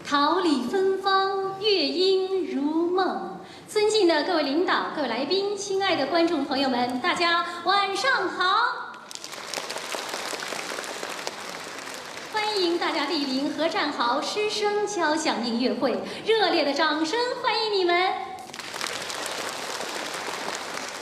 桃李芬芳，乐音如梦。尊敬的各位领导、各位来宾，亲爱的观众朋友们，大家晚上好！欢迎大家莅临何占豪师生交响音乐会，热烈的掌声欢迎你们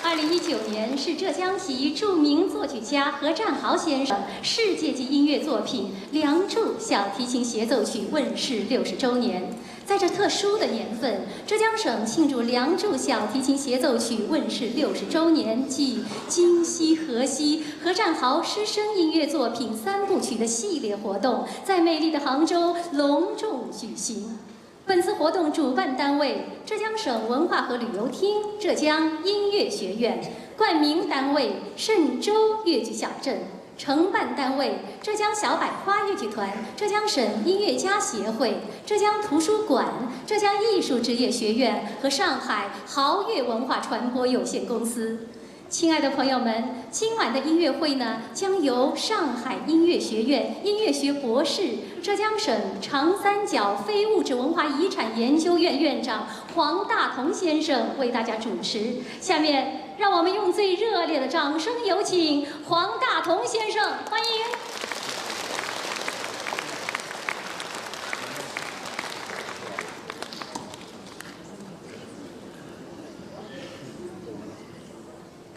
！2019年是浙江籍著名作曲家何占豪先生世界级音乐作品《梁祝》小提琴协奏曲问世60周年。在这特殊的年份，浙江省庆祝《梁祝》小提琴协奏曲问世60周年暨今夕何夕何占豪师生音乐作品3部曲的系列活动，在美丽的杭州隆重举行。本次活动主办单位浙江省文化和旅游厅、浙江音乐学院，冠名单位嵊州越剧小镇，承办单位浙江小百花越剧团、浙江省音乐家协会、浙江图书馆、浙江艺术职业学院和上海豪越文化传播有限公司。亲爱的朋友们，今晚的音乐会呢，将由上海音乐学院音乐学博士、浙江省长三角非物质文化遗产研究院院长黄大同先生为大家主持。下面，让我们用最热烈的掌声有请黄大同先生，欢迎。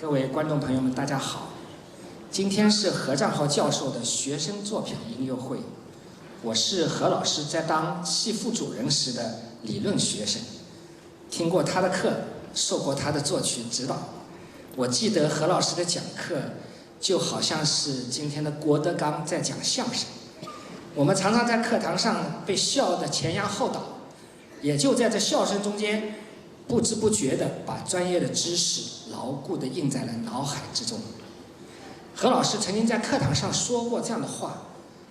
各位观众朋友们，大家好！今天是何占豪教授的学生作品音乐会，我是何老师在当系副主任时的理论学生，听过他的课，受过他的作曲指导。我记得何老师的讲课就好像是今天的郭德纲在讲相声，我们常常在课堂上被笑得前仰后倒，也就在这笑声中间，不知不觉地把专业的知识牢固地印在了脑海之中。何老师曾经在课堂上说过这样的话，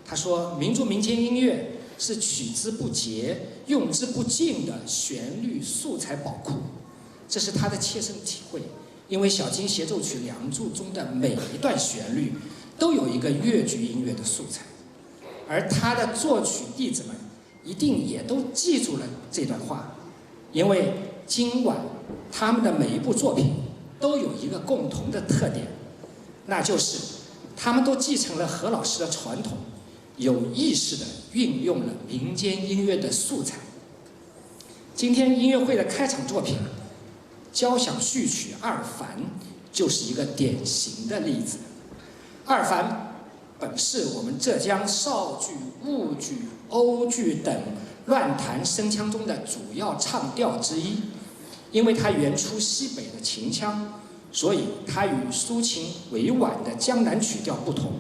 他说民族民间音乐是取之不竭、用之不尽的旋律素材宝库，这是他的切身体会。因为小提琴协奏曲《梁祝》中的每一段旋律都有一个越剧音乐的素材，而他的作曲弟子们一定也都记住了这段话，因为今晚他们的每一部作品都有一个共同的特点，那就是他们都继承了何老师的传统，有意识地运用了民间音乐的素材。今天音乐会的开场作品交响序曲二凡就是一个典型的例子。二凡本是我们浙江绍剧、婺剧、瓯剧等乱弹声腔中的主要唱调之一，因为它原出西北的秦腔，所以它与抒情委婉的江南曲调不同，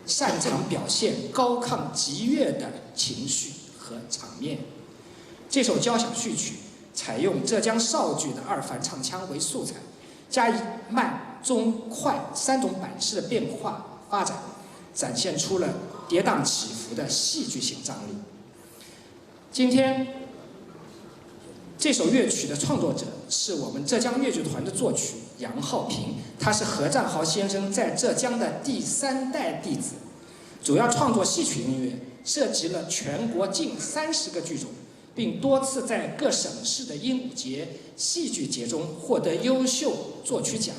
擅长表现高亢激越的情绪和场面。这首交响序曲采用浙江绍剧的二凡唱腔为素材，加以慢、中、快3种版式的变化发展，展现出了跌宕起伏的戏剧性张力。今天这首乐曲的创作者是我们浙江乐剧团的作曲杨浩平，他是何占豪先生在浙江的第3代弟子，主要创作戏曲音乐，涉及了全国近30个剧种，并多次在各省市的鹦鹉节、戏剧节中获得优秀作曲奖。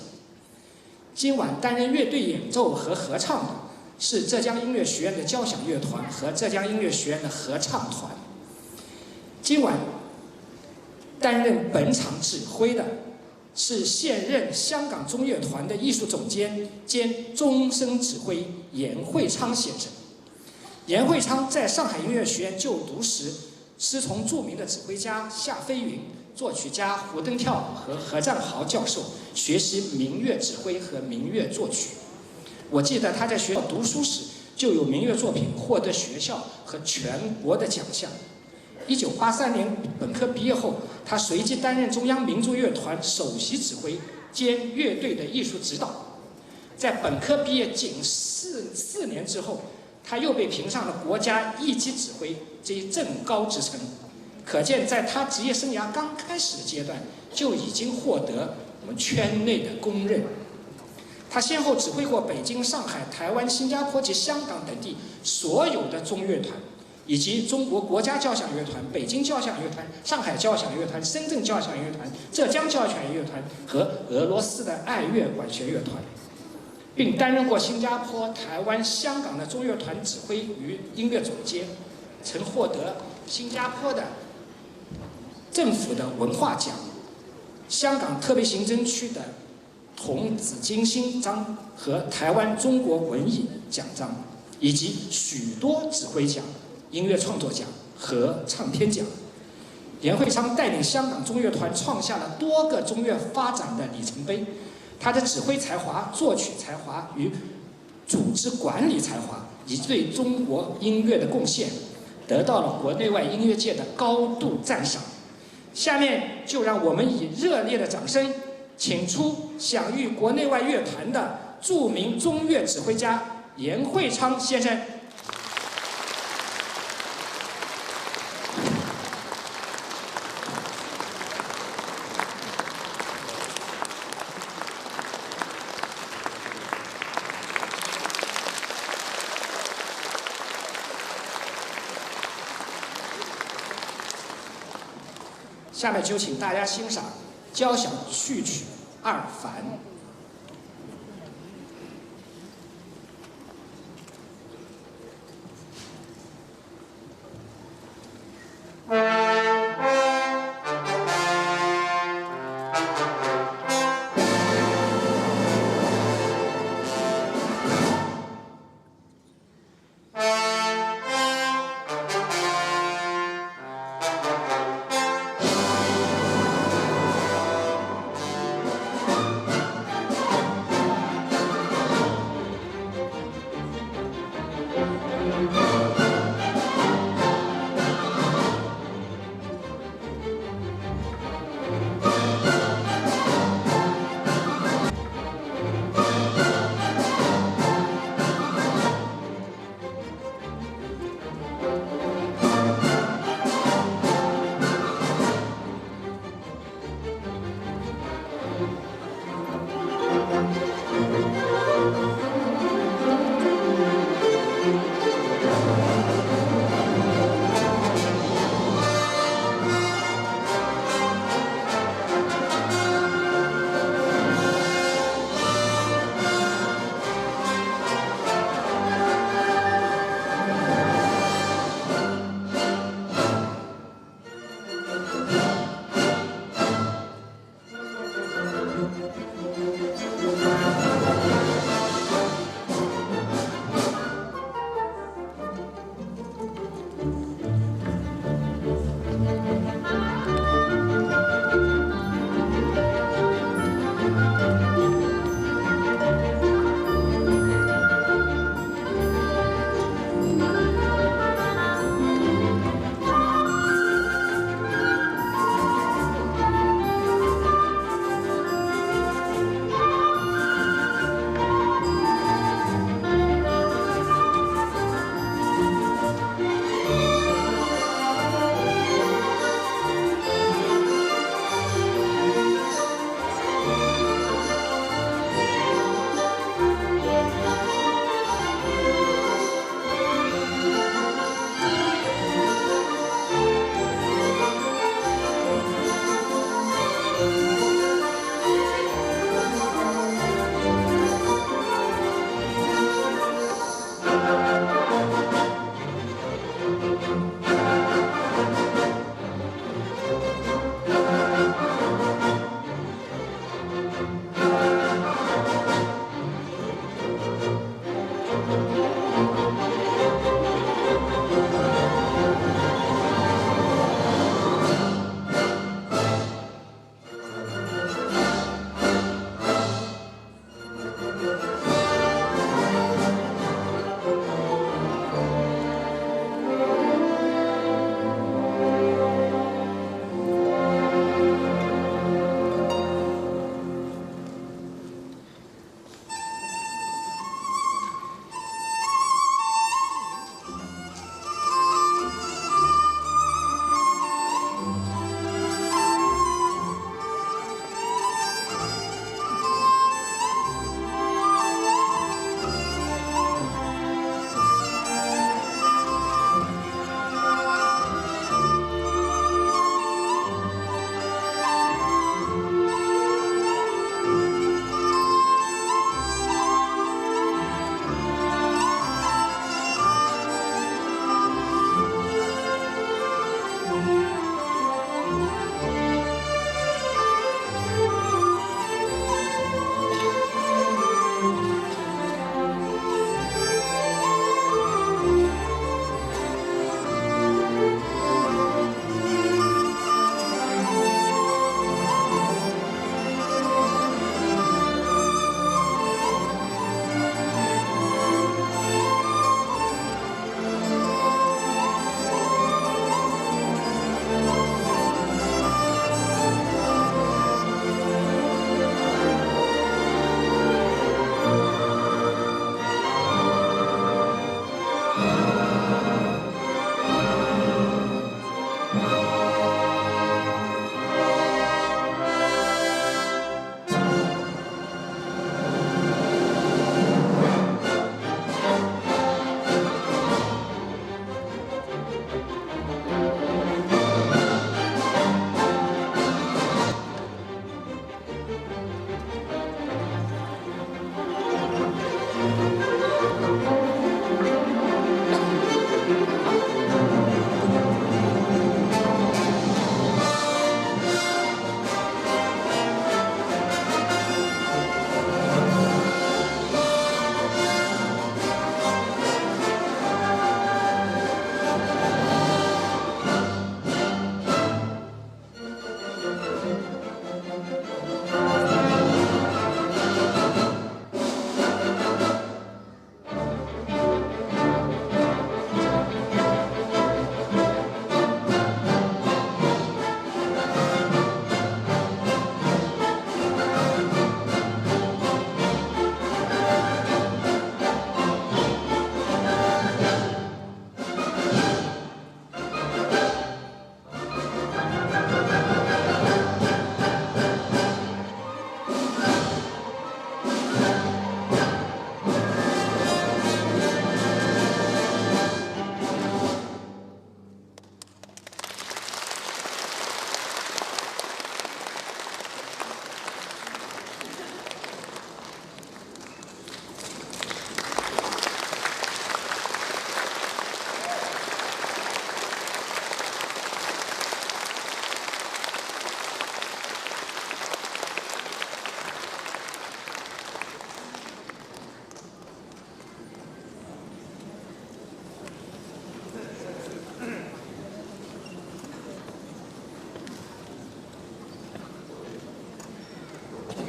今晚担任乐队演奏和合唱的是浙江音乐学院的交响乐团和浙江音乐学院的合唱团。今晚担任本场指挥的是现任香港中乐团的艺术总监兼终身指挥严惠昌先生。严惠昌在上海音乐学院就读时，师从著名的指挥家夏飞云、作曲家胡登跳和何占豪教授学习民乐指挥和民乐作曲。我记得他在学校读书时就有民乐作品获得学校和全国的奖项。1983年本科毕业后，他随即担任中央民族乐团首席指挥兼乐队的艺术指导。在本科毕业仅4年之后，他又被评上了国家一级指挥这一正高职称，可见在他职业生涯刚开始的阶段就已经获得我们圈内的公认。他先后指挥过北京、上海、台湾、新加坡及香港等地所有的中乐团，以及中国国家交响乐团、北京交响乐团、上海交响乐团、深圳交响乐团、浙江交响乐团和俄罗斯的爱乐管弦乐团，并担任过新加坡、台湾、香港的中乐团指挥与音乐总监，曾获得新加坡的政府的文化奖、香港特别行政区的铜紫金星章和台湾中国文艺奖章，以及许多指挥奖、音乐创作奖和唱片奖。严会昌带领香港中乐团创下了多个中乐发展的里程碑。他的指挥才华、作曲才华与组织管理才华，以及对中国音乐的贡献，得到了国内外音乐界的高度赞赏。下面就让我们以热烈的掌声，请出享誉国内外乐坛的著名中乐指挥家严会昌先生。下面就请大家欣赏交响序曲二凡。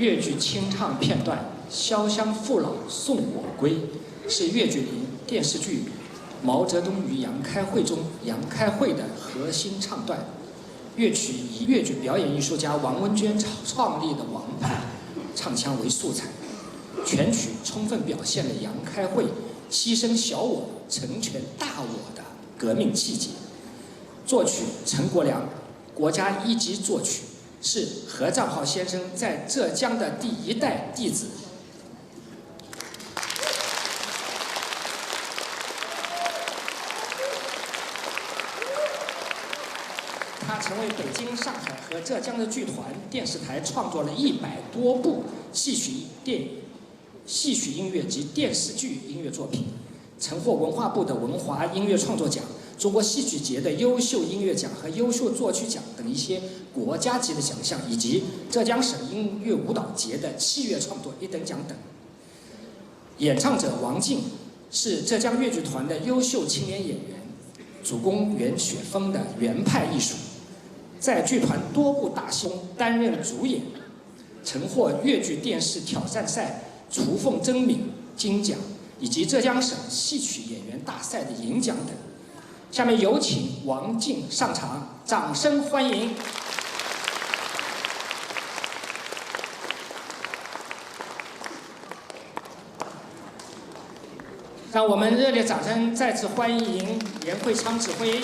粤剧清唱片段《潇湘父老送我归》，是越剧电视剧《毛泽东与杨开会》中杨开会的核心唱段。乐曲以越剧表演艺术家王文娟创立的王派唱腔为素材，全曲充分表现了杨开会牺牲小我成全大我的革命气节。作曲陈国良，国家一级作曲，是何占浩先生在浙江的第一代弟子。他成为北京、上海和浙江的剧团、电视台创作了100多部戏曲音乐及电视剧音乐作品，曾获文化部的文华音乐创作奖、中国戏曲节的优秀音乐奖和优秀作曲奖等一些国家级的奖项，以及浙江省音乐舞蹈节的器乐创作1等奖等。演唱者王静是浙江越剧团的优秀青年演员，主攻袁雪峰的原派艺术，在剧团多部大戏中担任主演，曾获越剧电视挑战赛雏凤争鸣金奖，以及浙江省戏曲演员大赛的银奖等。下面有请王静上场，掌声欢迎。让我们热烈掌声再次欢迎严慧昌指挥。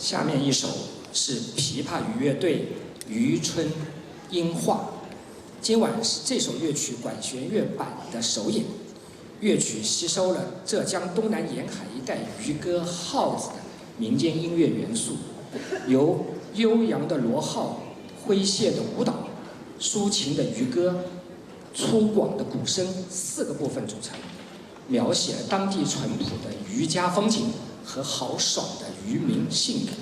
下面一首是琵琶语乐队《渔村樱花》，今晚是这首乐曲管弦乐版的首演。乐曲吸收了浙江东南沿海一带渔歌号子的民间音乐元素，由悠扬的螺号、诙谐的舞蹈、抒情的渔歌、粗犷的鼓声4个部分组成，描写了当地淳朴的渔家风情和豪爽的渔民性格。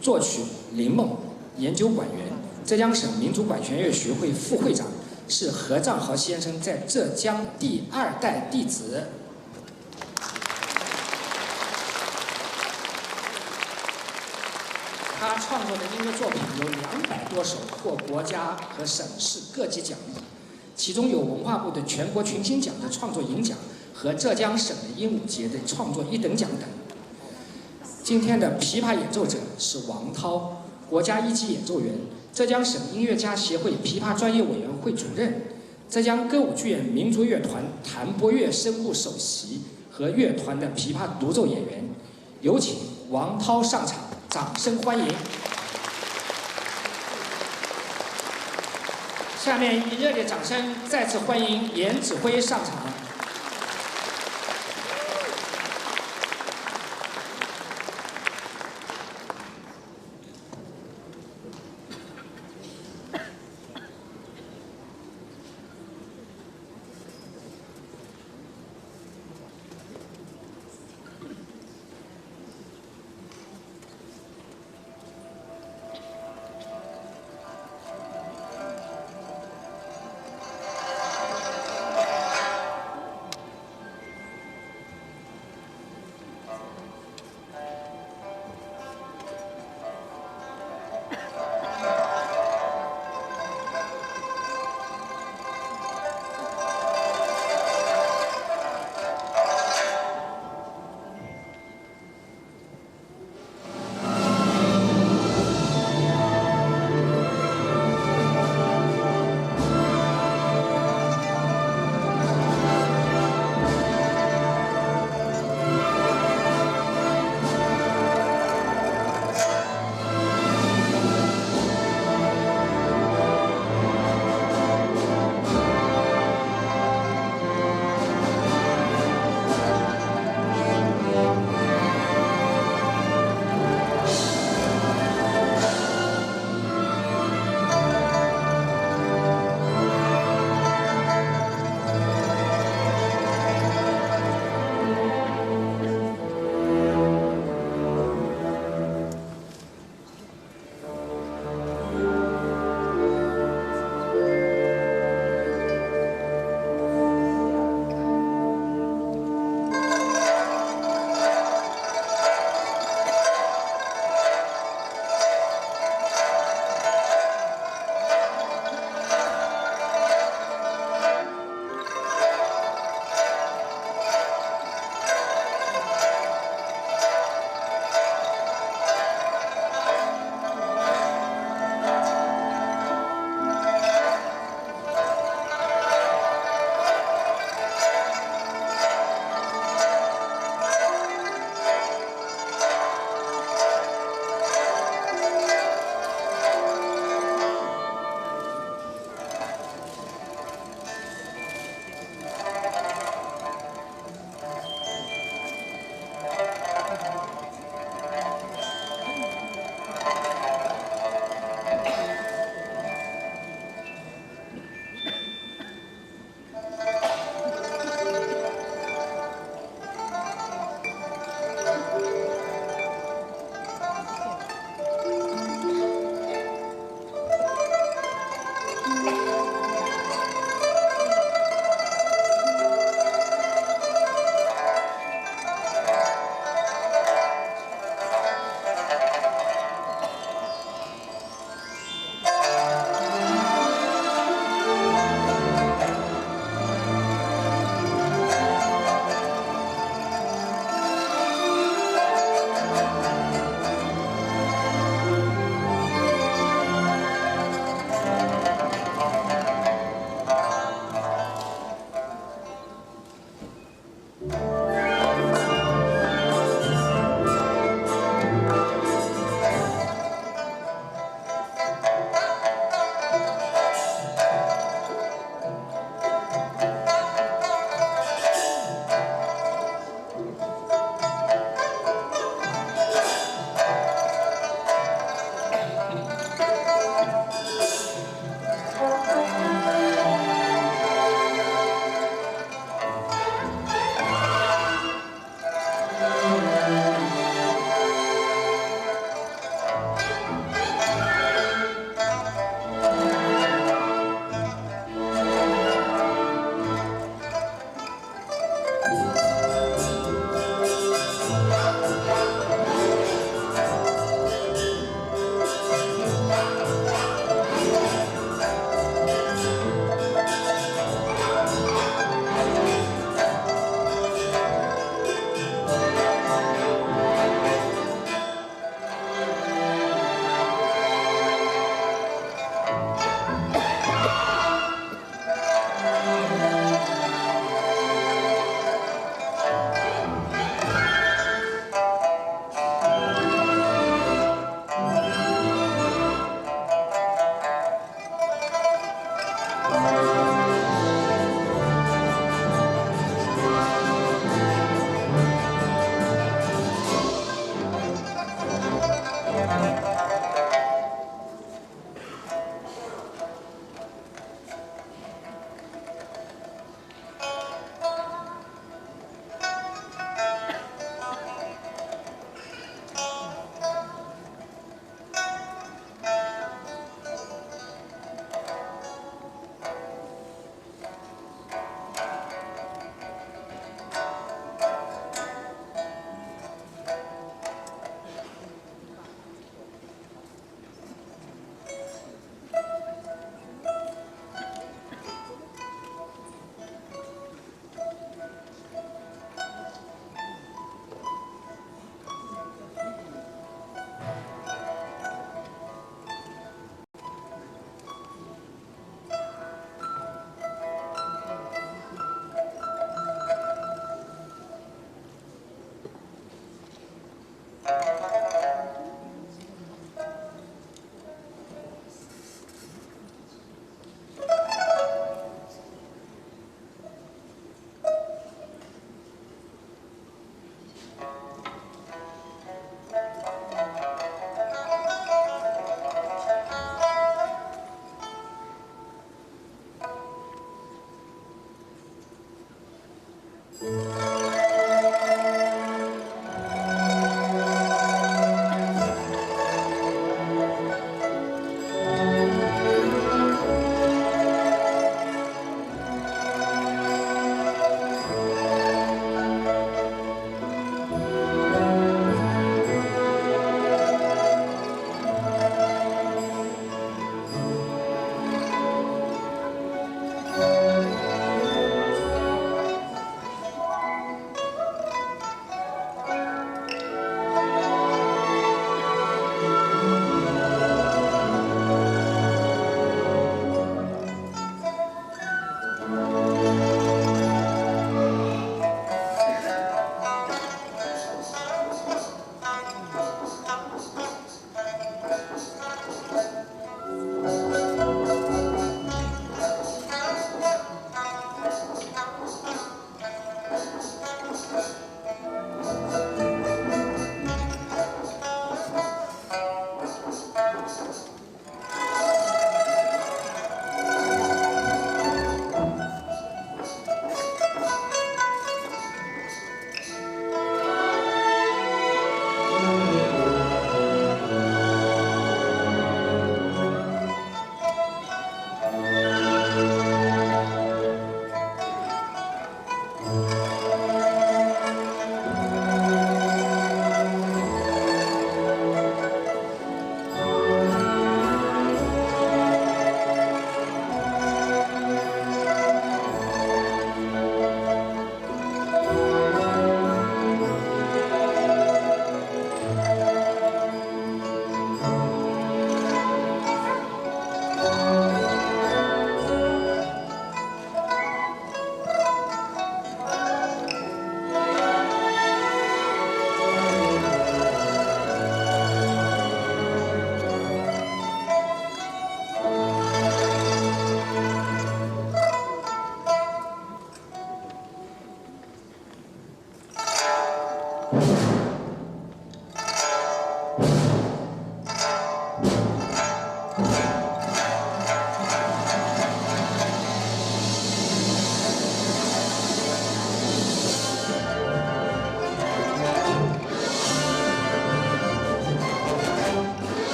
作曲林梦，研究管员，浙江省民族管弦乐学会副会长，是何占豪先生在浙江第2代弟子。他创作的音乐作品有200多首，获国家和省市各级奖励，其中有文化部的全国群星奖的创作银奖和浙江省的鹦鹉节的创作1等奖等。今天的琵琶演奏者是王涛，国家1级演奏员，浙江省音乐家协会琵琶专业委员会主任，浙江歌舞剧院民族乐团弹拨乐声部首席和乐团的琵琶独奏演员。有请王涛上场，掌声欢迎。下面以热烈掌声再次欢迎严指挥上场。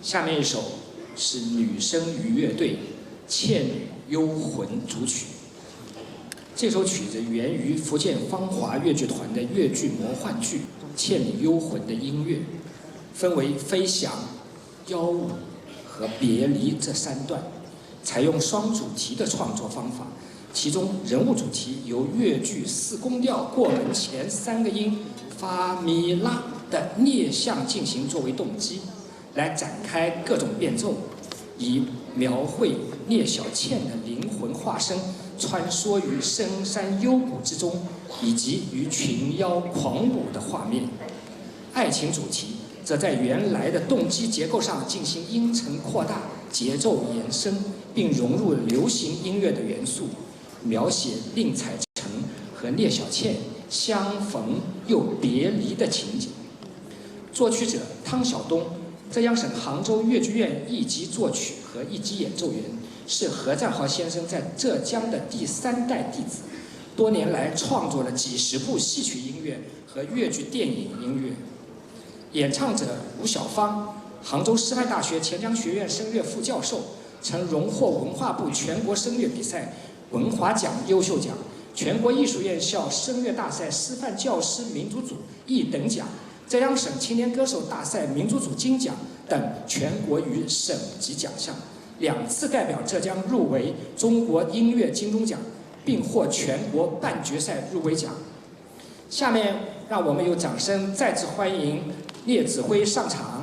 下面一首是女声鱼乐队《倩女幽魂》主曲。这首曲子源于福建芳华越剧团的越剧魔幻剧《倩女幽魂》的音乐，分为飞翔、妖舞和别离这3段，采用双主题的创作方法。其中人物主题由越剧4宫调过门前3个音发咪拉的颞相进行作为动机，来展开各种变奏，以描绘聂小倩的灵魂化身穿梭于深山幽谷之中，以及与群妖狂舞的画面。爱情主题则在原来的动机结构上进行音程扩大、节奏延伸，并融入流行音乐的元素，描写宁采臣和聂小倩相逢又别离的情景。作曲者汤晓东，浙江省杭州越剧院一级作曲和一级演奏员，是何占豪先生在浙江的第3代弟子，多年来创作了几十部戏曲音乐和越剧电影音乐。演唱者吴晓芳，杭州师范大学钱江学院声乐副教授，曾荣获文化部全国声乐比赛文华奖优秀奖、全国艺术院校声乐大赛师范教师民族组1等奖、浙江省青年歌手大赛民族组金奖等全国与省级奖项，2次代表浙江入围中国音乐金钟奖，并获全国半决赛入围奖。下面让我们有掌声再次欢迎聂子辉上场。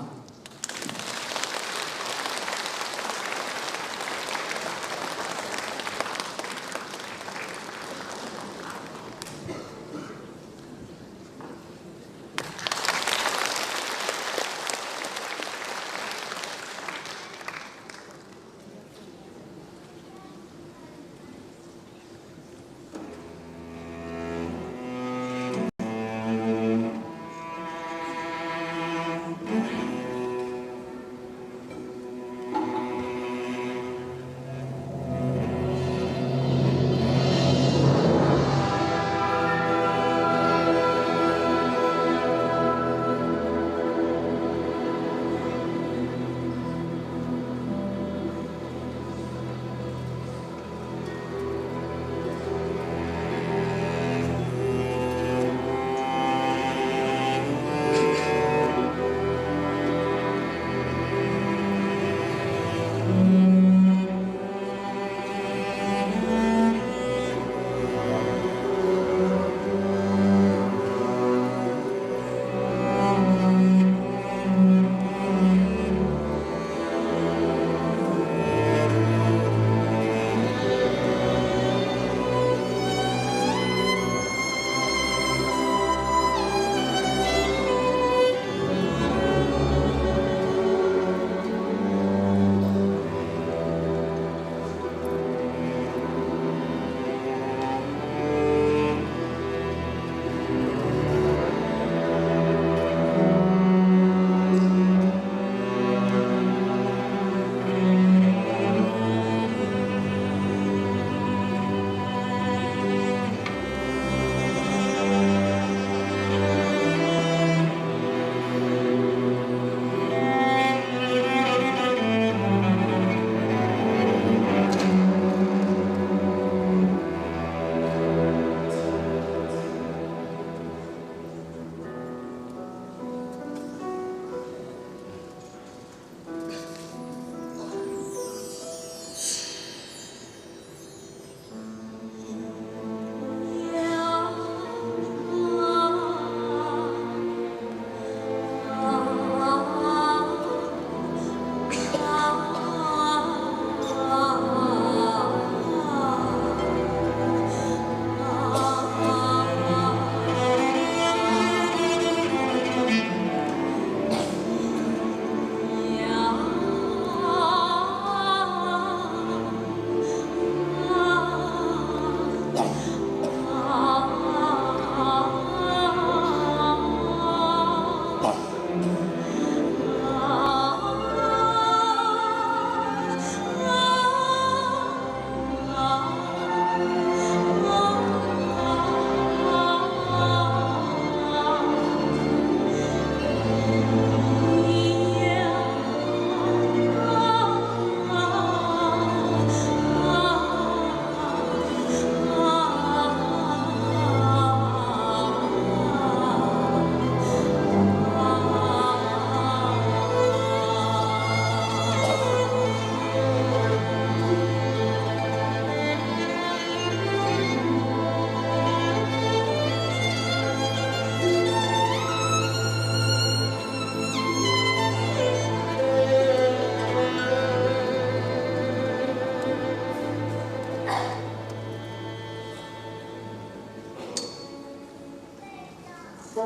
却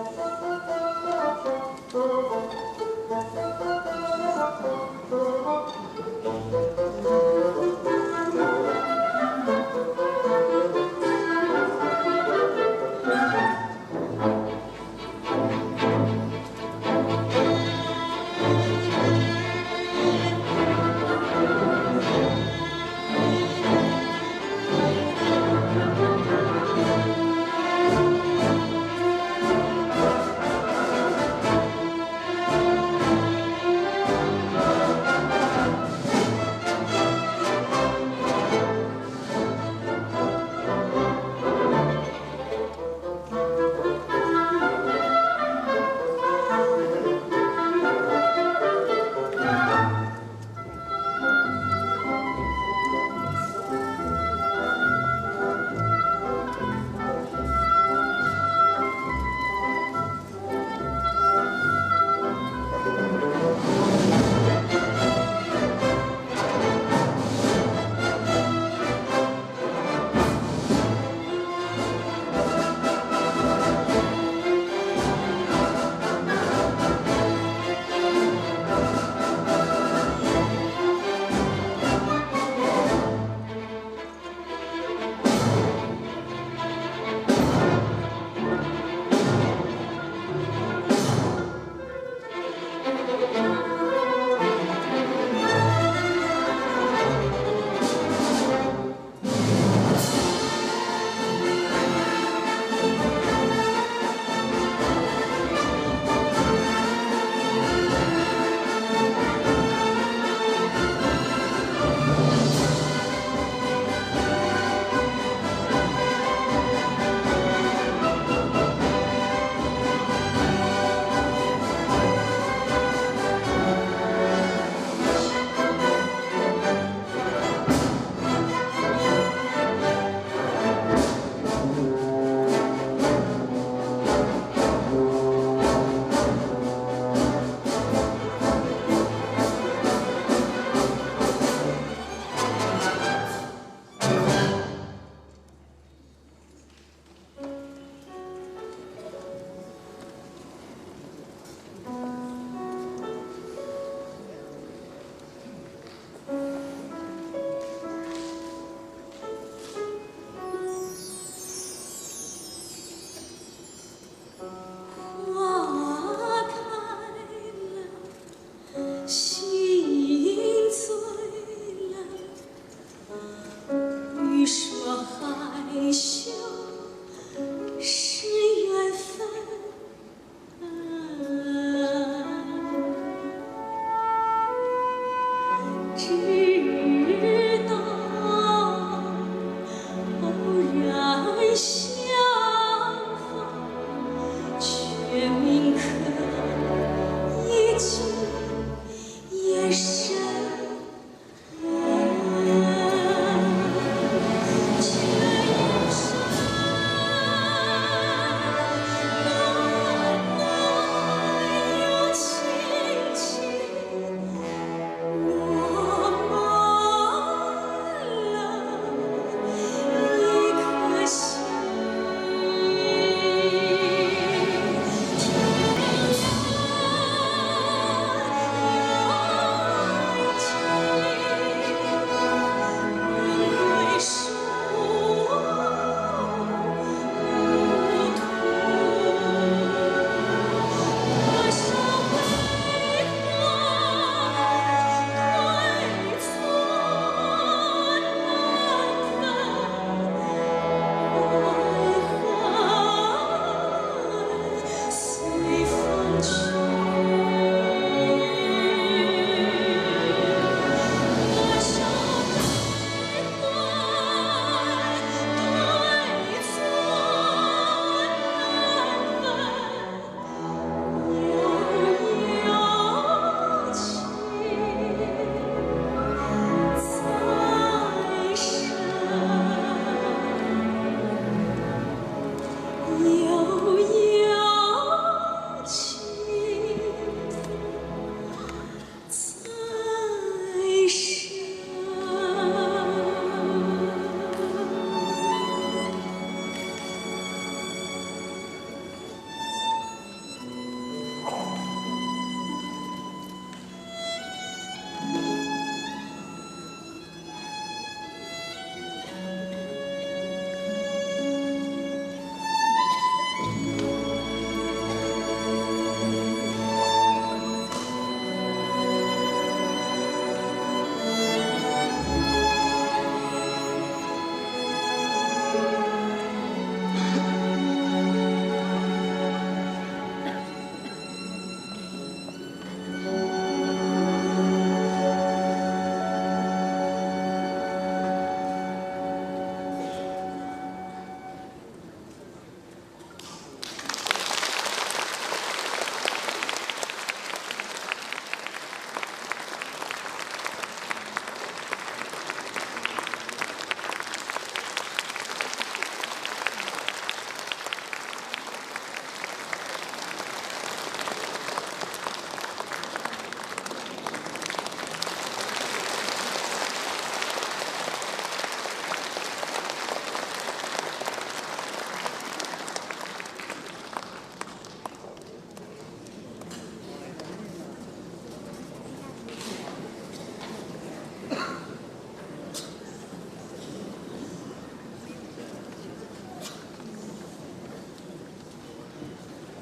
也是。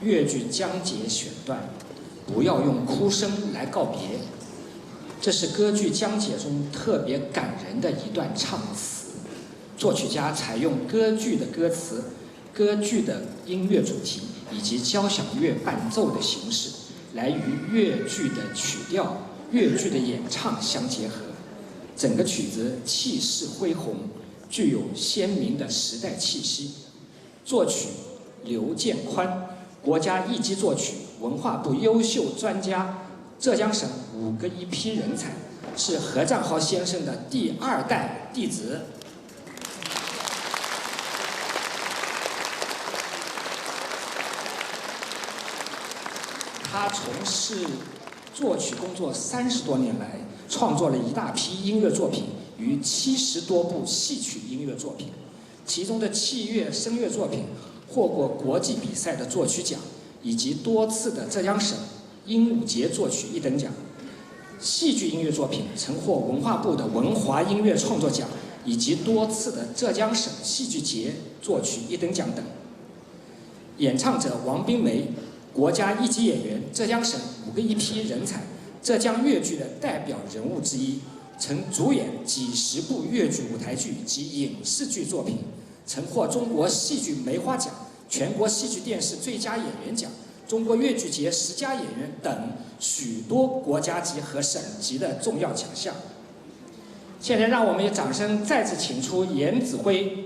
越剧将节选段，不要用哭声来告别。这是歌剧将节中特别感人的一段唱词，作曲家采用歌剧的歌词、歌剧的音乐主题以及交响乐伴奏的形式，来与越剧的曲调、越剧的演唱相结合。整个曲子气势恢宏，具有鲜明的时代气息。作曲刘建宽，国家一级作曲，文化部优秀专家，浙江省5个一批人才，是何占豪先生的第2代弟子。他从事作曲工作30多年来，创作了一大批音乐作品与70多部戏曲音乐作品，其中的器乐、声乐作品获过国际比赛的作曲奖，以及多次的浙江省鹦鹉节作曲1等奖。戏剧音乐作品曾获文化部的文华音乐创作奖，以及多次的浙江省戏剧节作曲1等奖等。演唱者王冰梅，国家一级演员，浙江省5个一批人才，浙江越剧的代表人物之一，曾主演几十部越剧舞台剧及影视剧作品，曾获中国戏剧梅花奖、全国戏剧电视最佳演员奖、中国越剧节10佳演员等许多国家级和省级的重要奖项。现在让我们以掌声再次请出严子辉。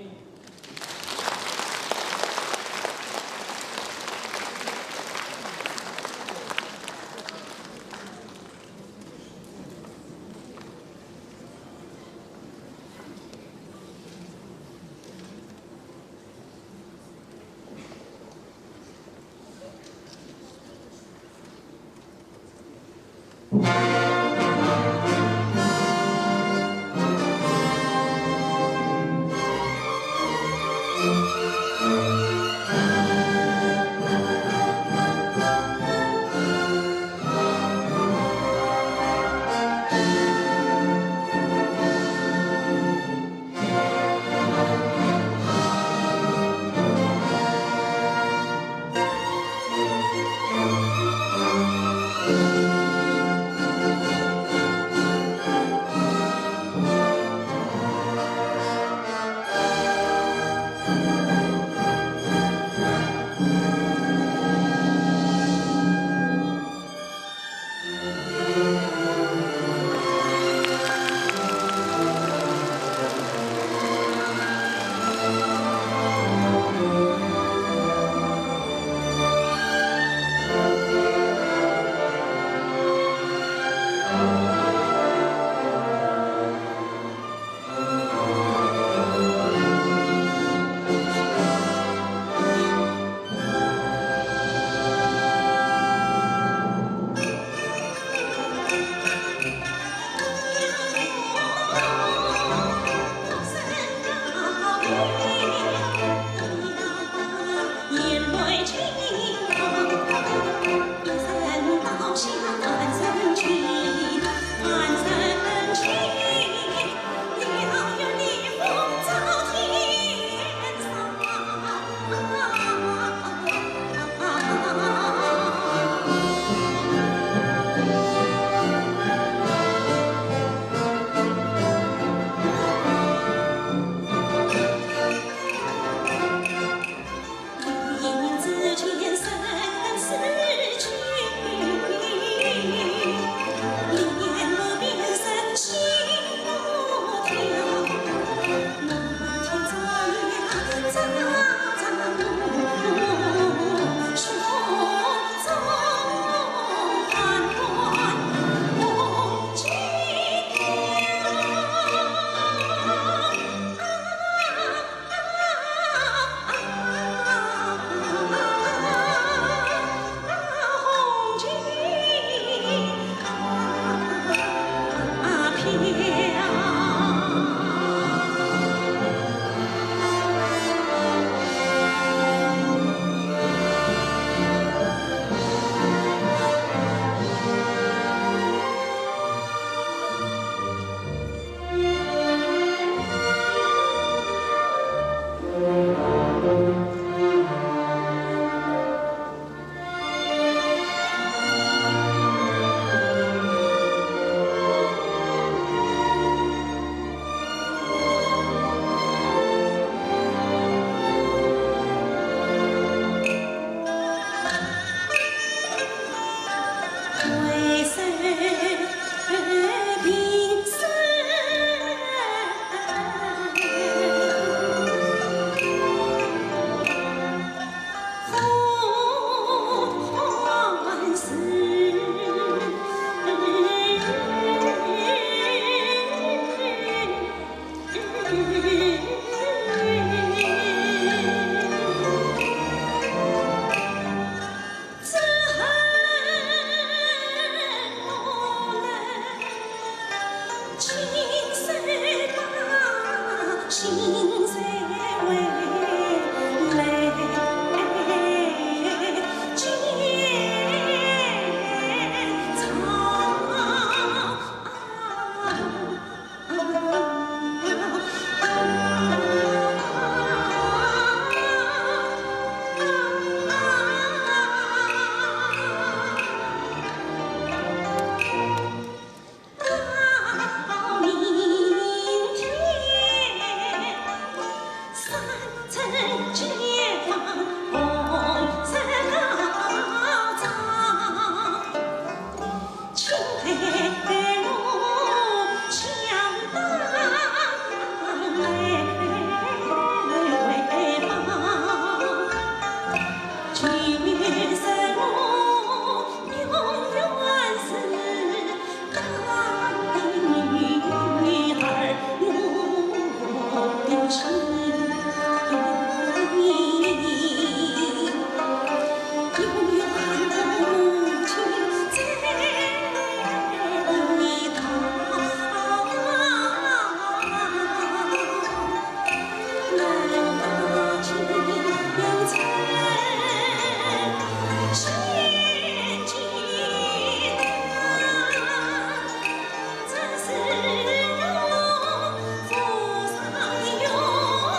此时福上有。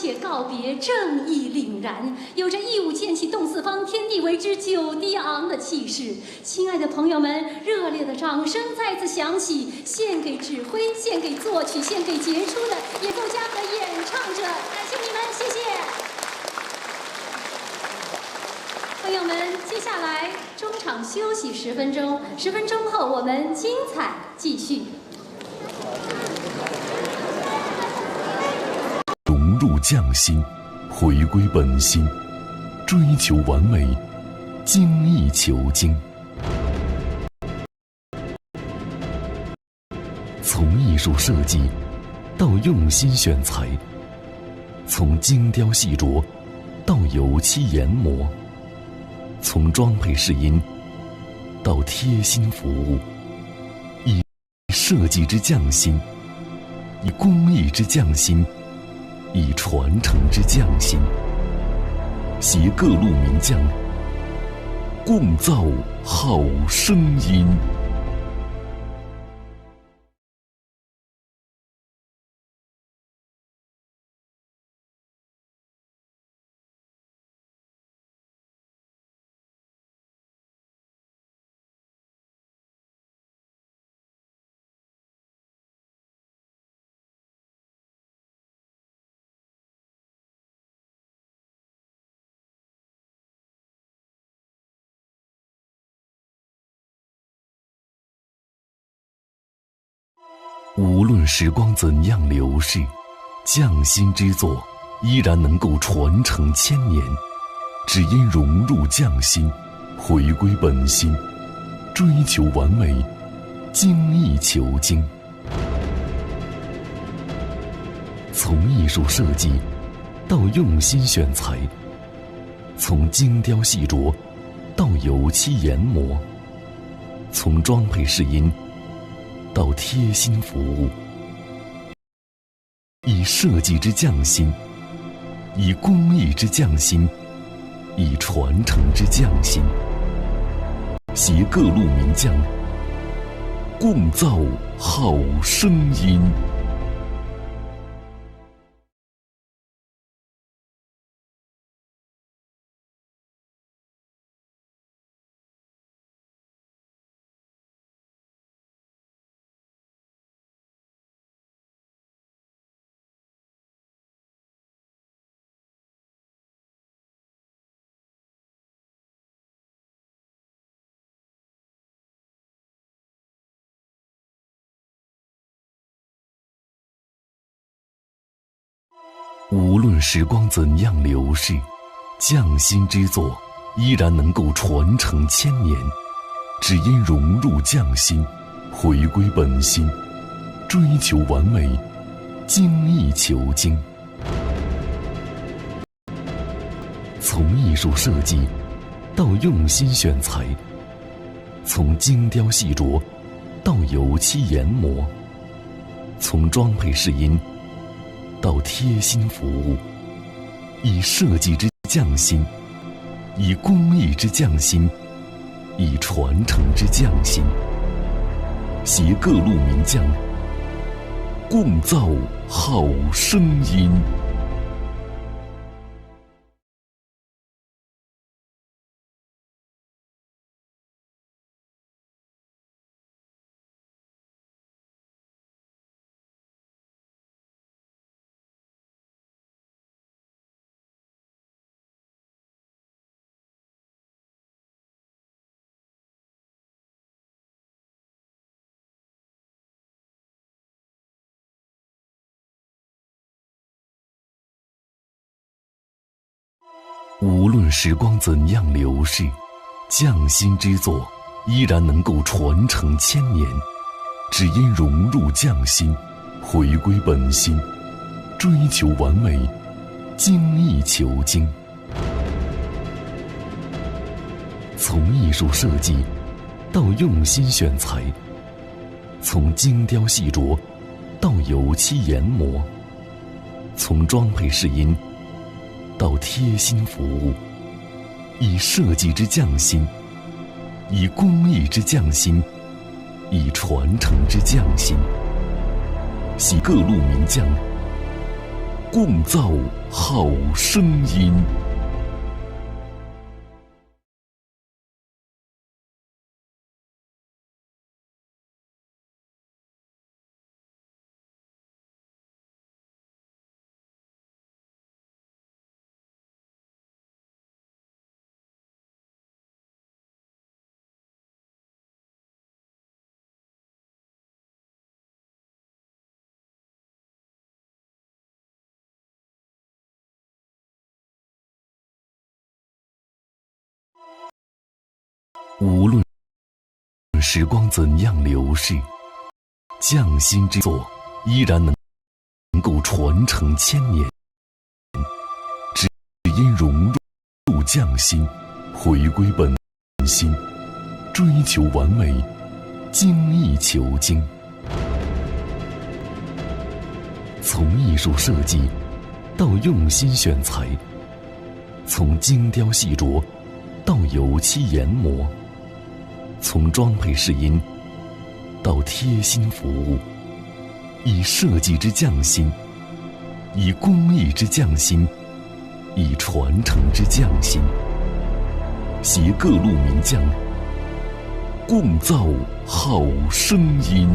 切告别，正义凛然，有着义务建起动四方，天地为之久低昂的气势。亲爱的朋友们，热烈的掌声再次响起，献给指挥，献给作曲，献给杰出的演奏家和演唱者，感谢你们，谢谢。朋友们，接下来中场休息10分钟，10分钟后我们精彩继续。融入匠心，回归本心，追求完美，精益求精。从艺术设计到用心选材，从精雕细琢到油漆研磨，从装配试音到贴心服务，以设计之匠心，以工艺之匠心，以传承之匠心，携各路名匠共造好声音。无论时光怎样流逝，匠心之作依然能够传承千年，只因融入匠心，回归本心，追求完美，精益求精。从艺术设计到用心选材，从精雕细琢到油漆研磨，从装配试音到贴心服务，以设计之匠心，以工艺之匠心，以传承之匠心，携各路名匠共造好声音。无论时光怎样流逝，匠心之作依然能够传承千年，只因融入匠心，回归本心，追求完美，精益求精。从艺术设计到用心选材，从精雕细琢到油漆研磨，从装配试音到贴心服务，以设计之匠心，以工艺之匠心，以传承之匠心，携各路名匠共造好声音。无论时光怎样流逝，匠心之作依然能够传承千年，只因融入匠心，回归本心，追求完美，精益求精。从艺术设计到用心选材，从精雕细琢到油漆研磨，从装配试音到贴心服务，以设计之匠心，以工艺之匠心，以传承之匠心，携各路名匠共造好声音。无论时光怎样流逝，匠心之作依然能够传承千年。只因融入匠心，回归本心，追求完美，精益求精。从艺术设计到用心选材，从精雕细琢到油漆研磨，从装配试音到贴心服务，以设计之匠心，以工艺之匠心，以传承之匠心，携各路名匠，共造好声音。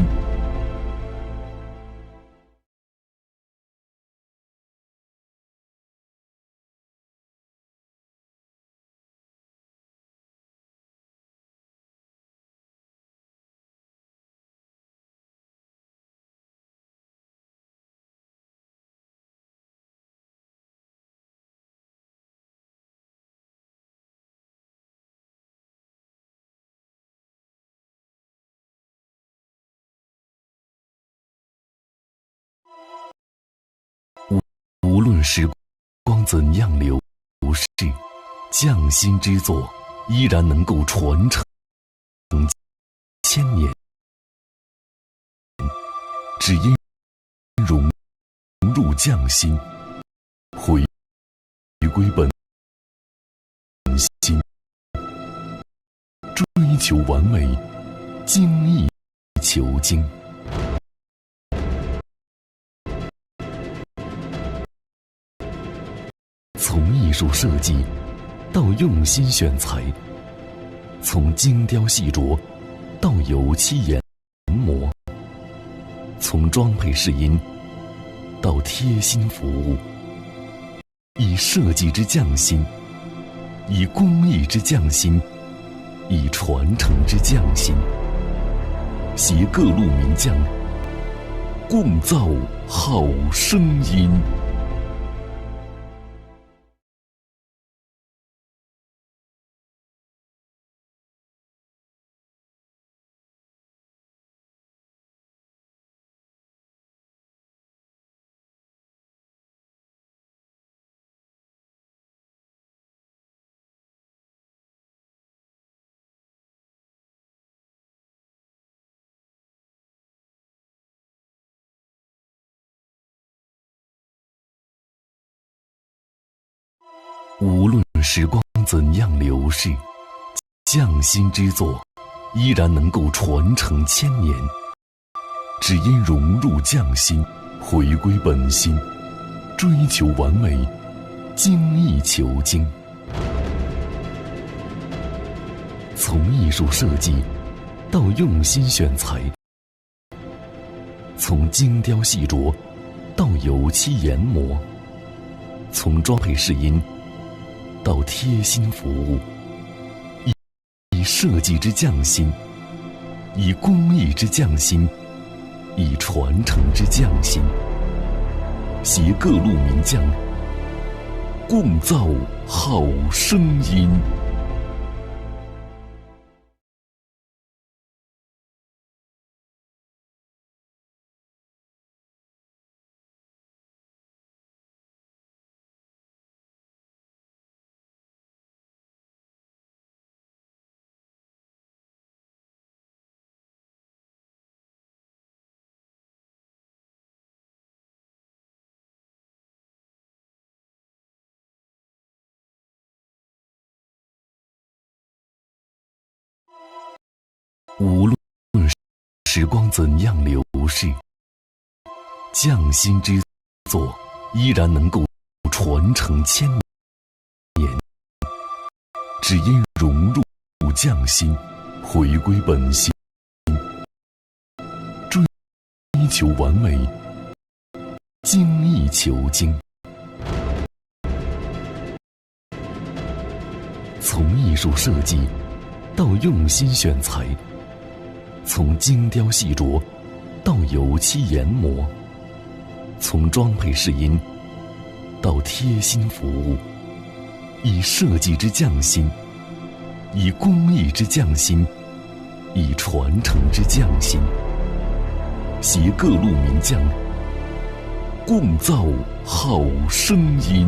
无论时光怎样流逝，匠心之作依然能够传承千年。只因融入匠心，回归本心，追求完美，精益求精。从艺术设计到用心选材，从精雕细琢到油漆研磨，从装配试音到贴心服务，以设计之匠心，以工艺之匠心，以传承之匠心，携各路名匠，共造好声音。无论时光怎样流逝，匠心之作依然能够传承千年。只因融入匠心，回归本心，追求完美，精益求精。从艺术设计到用心选材，从精雕细琢到油漆研磨，从装配试音到贴心服务，以设计之匠心，以工艺之匠心，以传承之匠心，携各路名匠，共造好声音。无论时光怎样流逝，匠心之作依然能够传承千年，只因融入匠心，回归本心，追求完美，精益求精。从艺术设计到用心选材，从精雕细琢到油漆研磨，从装配试音到贴心服务，以设计之匠心，以工艺之匠心，以传承之匠心，携各路名匠共造好声音。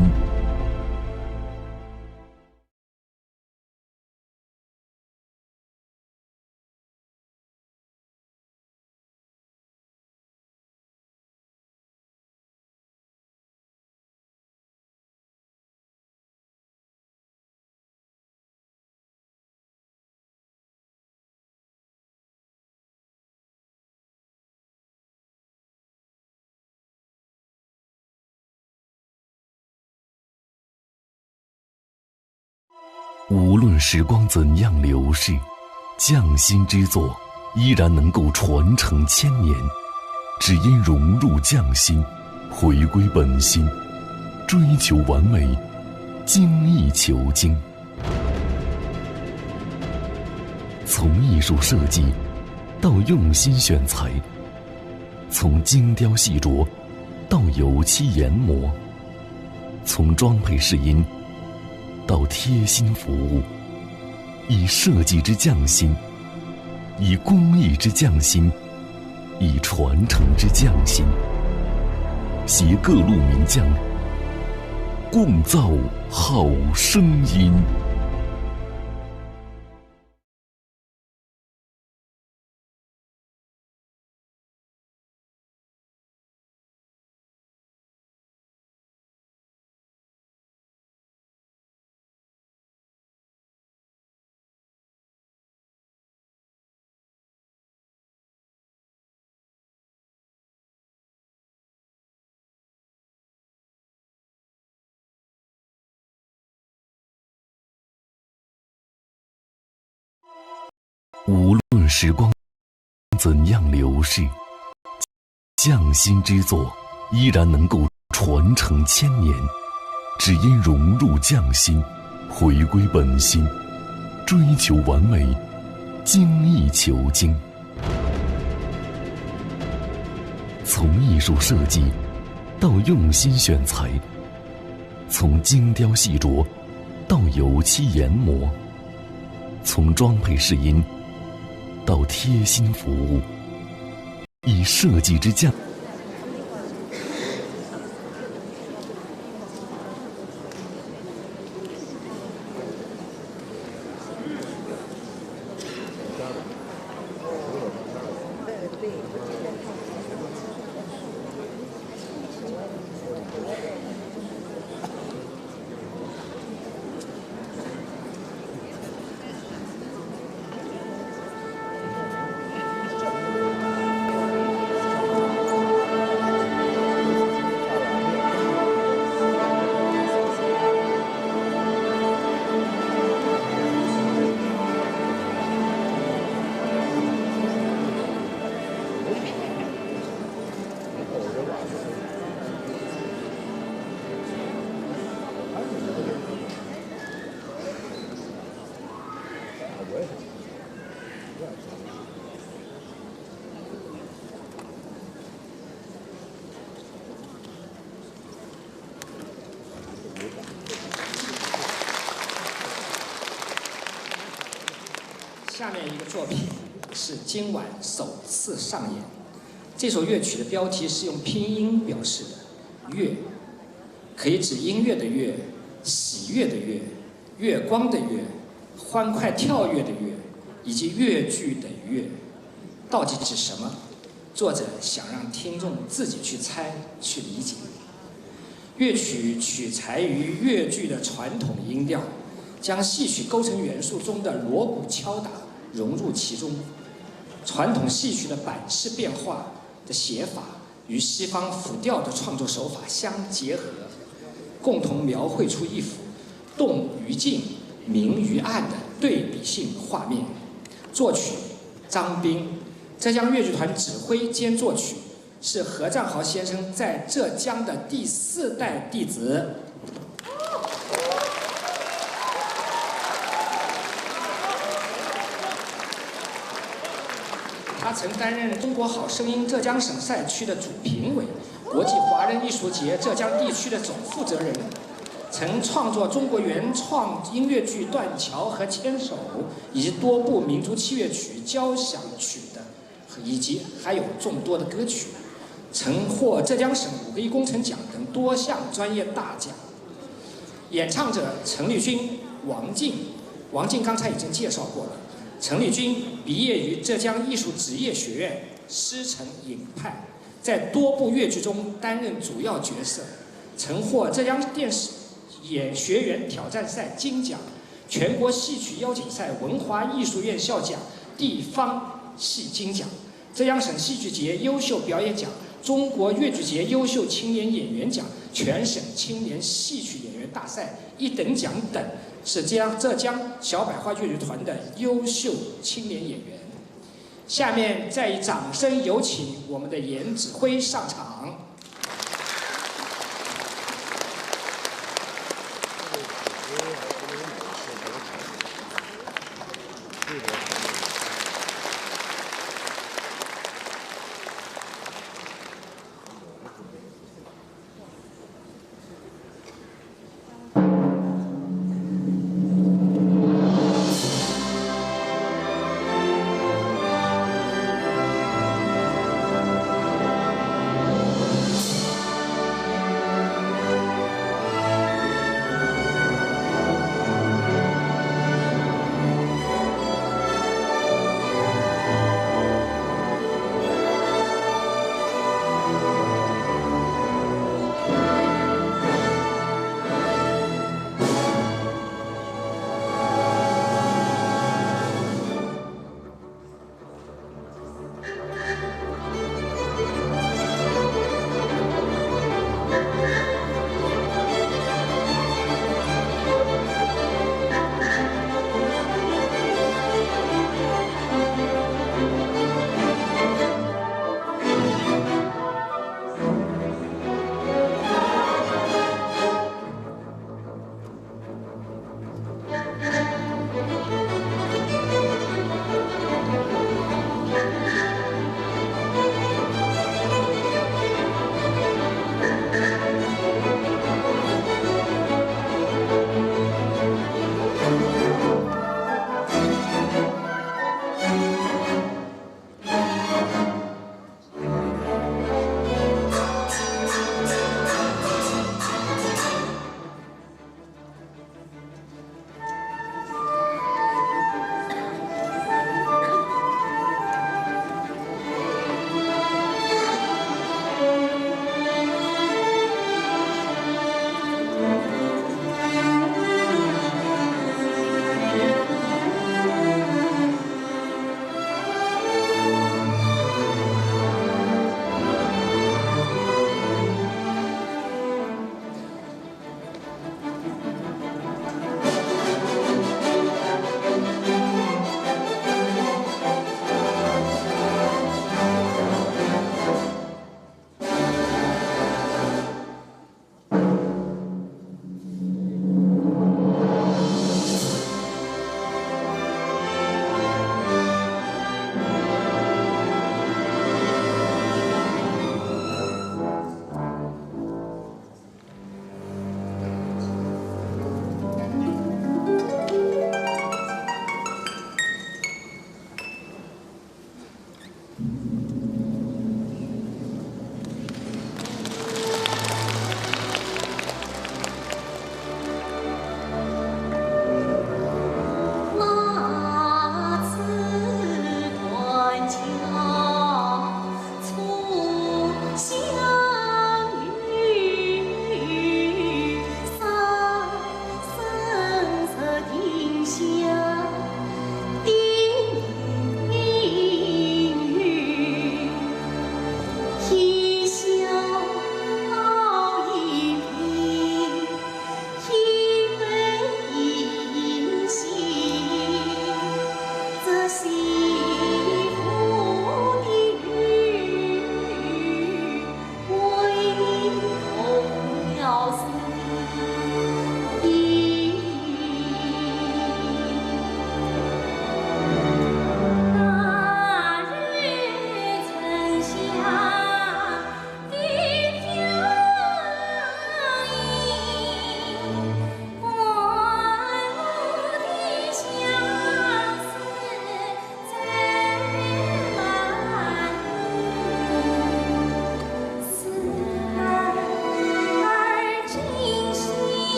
无论时光怎样流逝，匠心之作依然能够传承千年，只因融入匠心，回归本心，追求完美，精益求精。从艺术设计到用心选材，从精雕细琢到油漆研磨，从装配试音到贴心服务，以设计之匠心，以工艺之匠心，以传承之匠心，携各路名匠共造好声音。无论时光怎样流逝，匠心之作依然能够传承千年，只因融入匠心，回归本心，追求完美，精益求精。从艺术设计到用心选材，从精雕细琢到油漆研磨，从装配试音到贴心服务，以设计之匠下面一个作品是今晚首次上演。这首乐曲的标题是用拼音表示的，乐，可以指音乐的乐、喜悦的悦、月光的月、欢快跳跃的跃，以及越剧的越。到底指什么？作者想让听众自己去猜、去理解。乐曲取材于越剧的传统音调，将戏曲构成元素中的锣鼓敲打融入其中。传统戏曲的版式变化的写法与西方浮调的创作手法相结合，共同描绘出一幅动于静、明于暗的对比性画面。作曲张斌，浙江越剧团指挥兼作曲，是何占豪先生在浙江的第4代弟子。他曾担任中国好声音浙江省赛区的主评委，国际华人艺术节浙江地区的总负责人，曾创作中国原创音乐剧《断桥》和《牵手》，以及多部民族器乐曲、交响曲的，以及还有众多的歌曲，曾获浙江省5个1工程奖等多项专业大奖。演唱者陈丽君、王静，王静刚才已经介绍过了。陈丽君毕业于浙江艺术职业学院师承影派，在多部越剧中担任主要角色，曾获浙江电视演学员挑战赛金奖、全国戏曲邀请赛文华艺术院校奖、地方戏金奖、浙江省戏剧节优秀表演奖、中国越剧节优秀青年演员奖、全省青年戏曲演员大赛1等奖等，是浙江小百花越剧团的优秀青年演员。下面再以掌声有请我们的严指挥上场。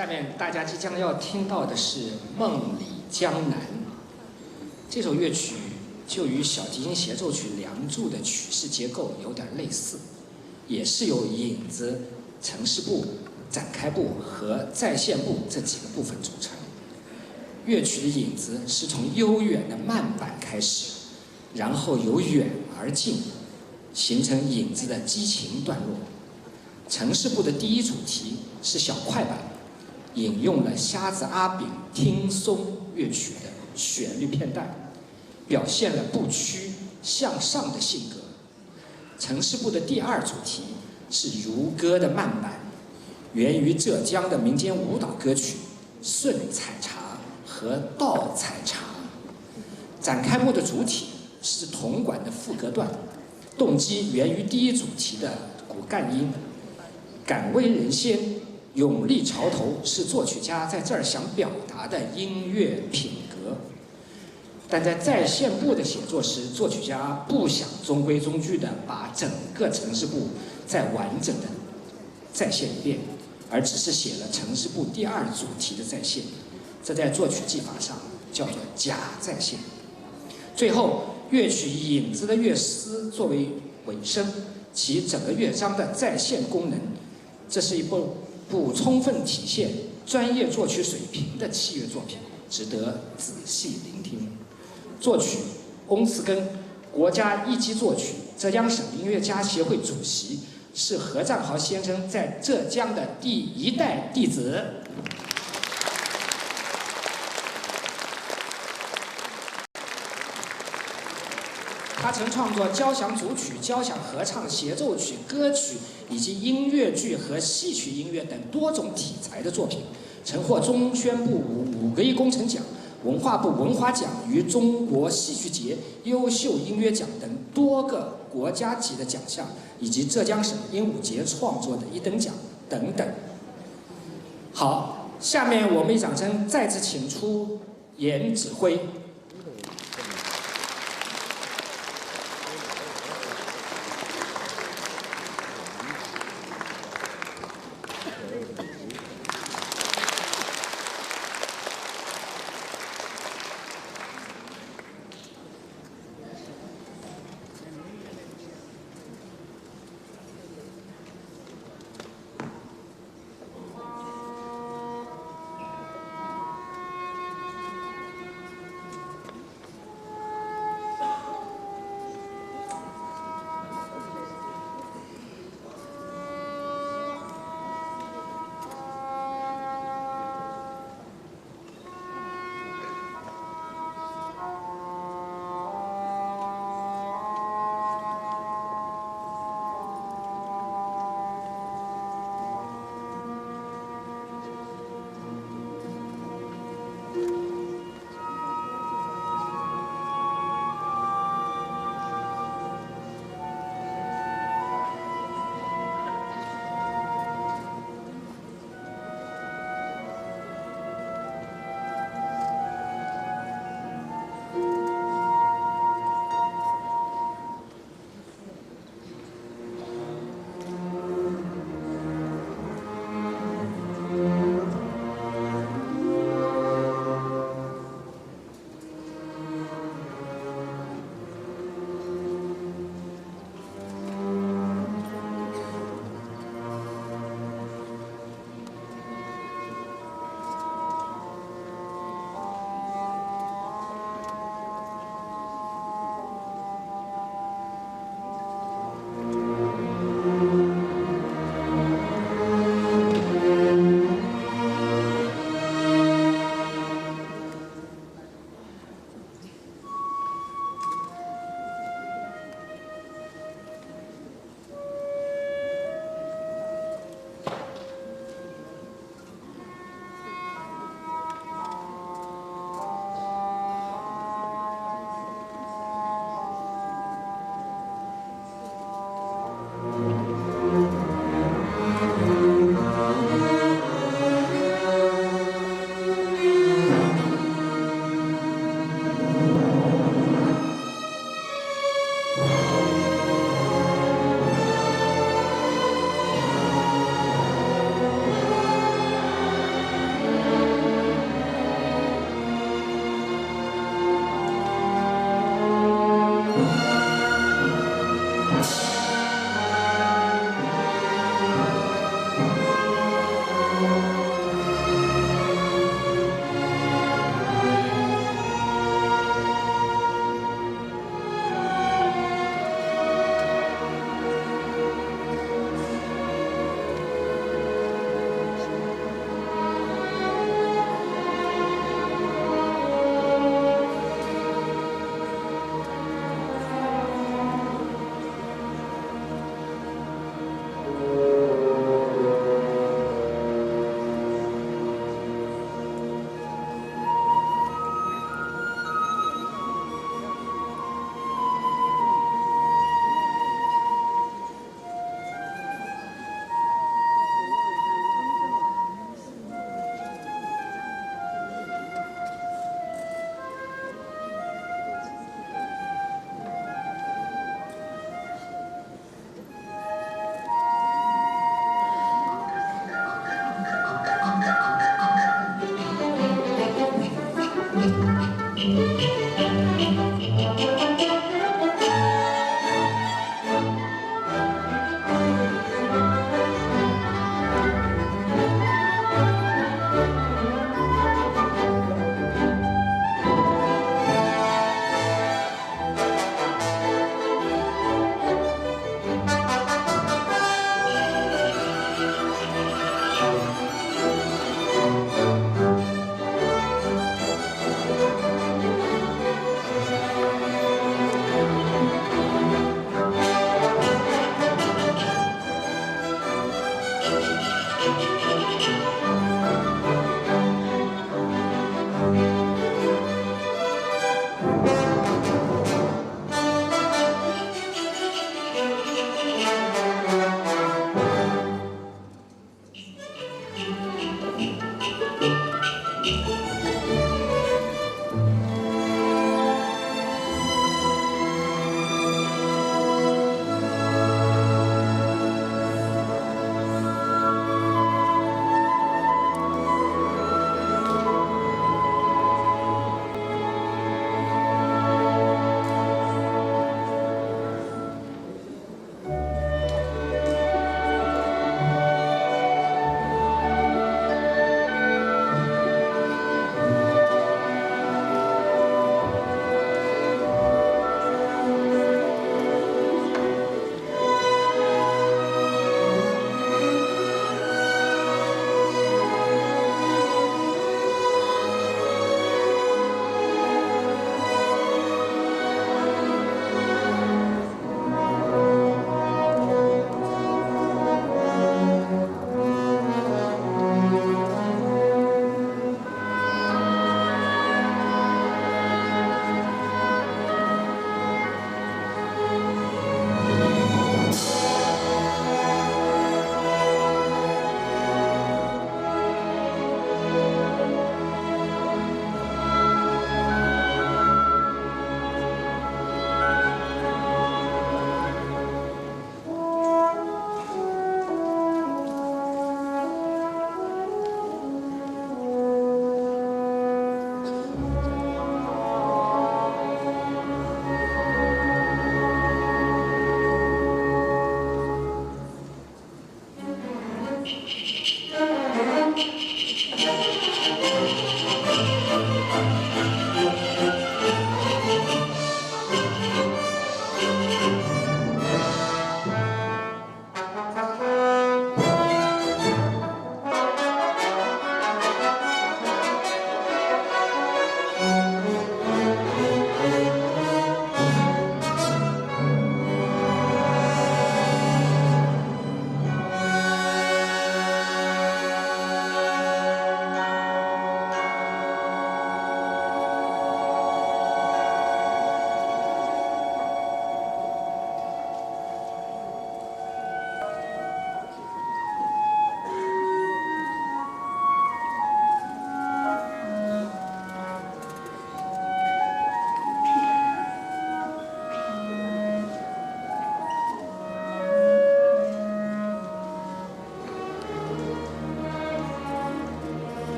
下面大家即将要听到的是《梦里江南》。这首乐曲就与小提琴协奏曲《梁祝》的曲式结构有点类似，也是由引子、呈示部、展开部和再现部这几个部分组成。乐曲的引子是从悠远的慢板开始，然后由远而近，形成引子的激情段落。呈示部的第一主题是小快板，引用了瞎子阿炳听松乐曲的旋律片段，表现了不屈向上的性格。呈示部的第二主题是如歌的慢板，源于浙江的民间舞蹈歌曲《顺采茶》和《倒采茶》。展开部的主体是铜管的副歌段，动机源于第一主题的骨干音。敢为人先，勇立潮头是作曲家在这儿想表达的音乐品格。但在再现部的写作时，作曲家不想中规中矩地把整个呈示部再完整的再现一遍，而只是写了呈示部第二主题的再现，这在作曲技法上叫做假再现。最后，乐曲引子的乐思作为尾声，其整个乐章的再现功能。这是一部充分体现专业作曲水平的器乐作品，值得仔细聆听。作曲翁慈根，国家一级作曲，浙江省音乐家协会主席，是何占豪先生在浙江的第一代弟子。他曾创作交响组曲、交响合唱、协奏曲、歌曲以及音乐剧和戏曲音乐等多种题材的作品，曾获中宣部5个1工程奖、文化部文华奖与中国戏剧节优秀音乐奖等多个国家级的奖项，以及浙江省鹦鹉节创作的1等奖等等。好，下面我们以掌声再次请出严指挥。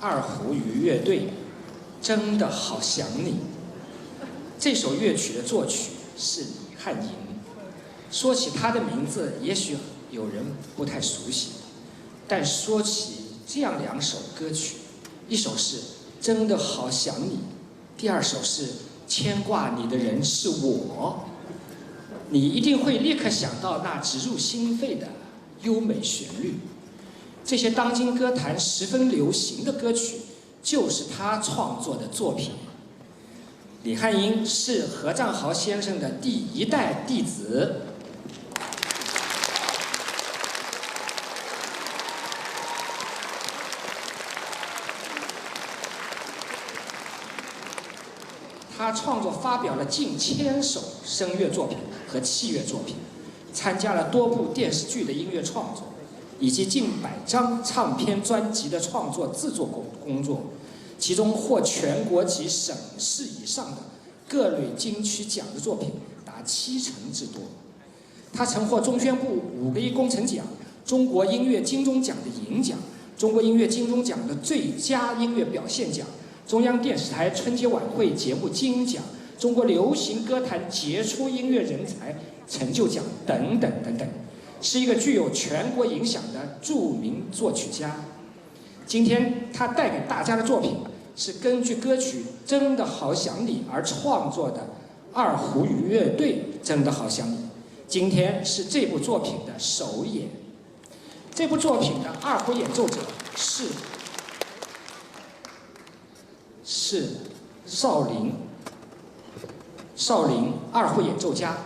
二胡与乐队，真的好想你。这首乐曲的作曲是李汉银。说起他的名字，也许有人不太熟悉，但说起这样2首歌曲，一首是《真的好想你》，第2首是《牵挂你的人是我》，你一定会立刻想到那直入心肺的优美旋律。这些当今歌坛十分流行的歌曲，就是他创作的作品。李汉银是何占豪先生的第1代弟子。他创作发表了近1000首声乐作品和器乐作品，参加了多部电视剧的音乐创作，以及近100张唱片专辑的创作制作工作，其中获全国及省市以上的各类金曲奖的作品达70%之多。他曾获中宣部5个1工程奖、中国音乐金钟奖的银奖、中国音乐金钟奖的最佳音乐表现奖、中央电视台春节晚会节目金奖、中国流行歌坛杰出音乐人才成就奖等等等等，是一个具有全国影响的著名作曲家。今天他带给大家的作品是根据歌曲《真的好想你》而创作的二胡与乐队《真的好想你》，今天是这部作品的首演。这部作品的二胡演奏者是邵林二胡演奏家，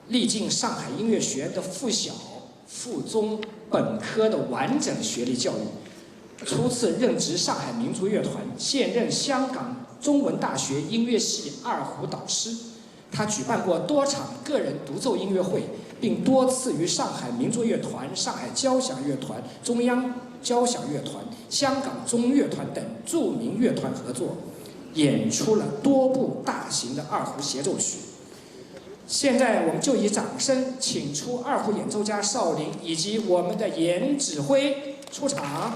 历尽上海音乐学院的附小、附中、本科的完整学历教育，初次任职上海民族乐团，现任香港中文大学音乐系二胡导师。他举办过多场个人独奏音乐会，并多次与上海民族乐团、上海交响乐团、中央交响乐团、香港中乐团等著名乐团合作，演出了多部大型的二胡协奏曲。现在我们就以掌声请出二胡演奏家邵林以及我们的严指挥出场。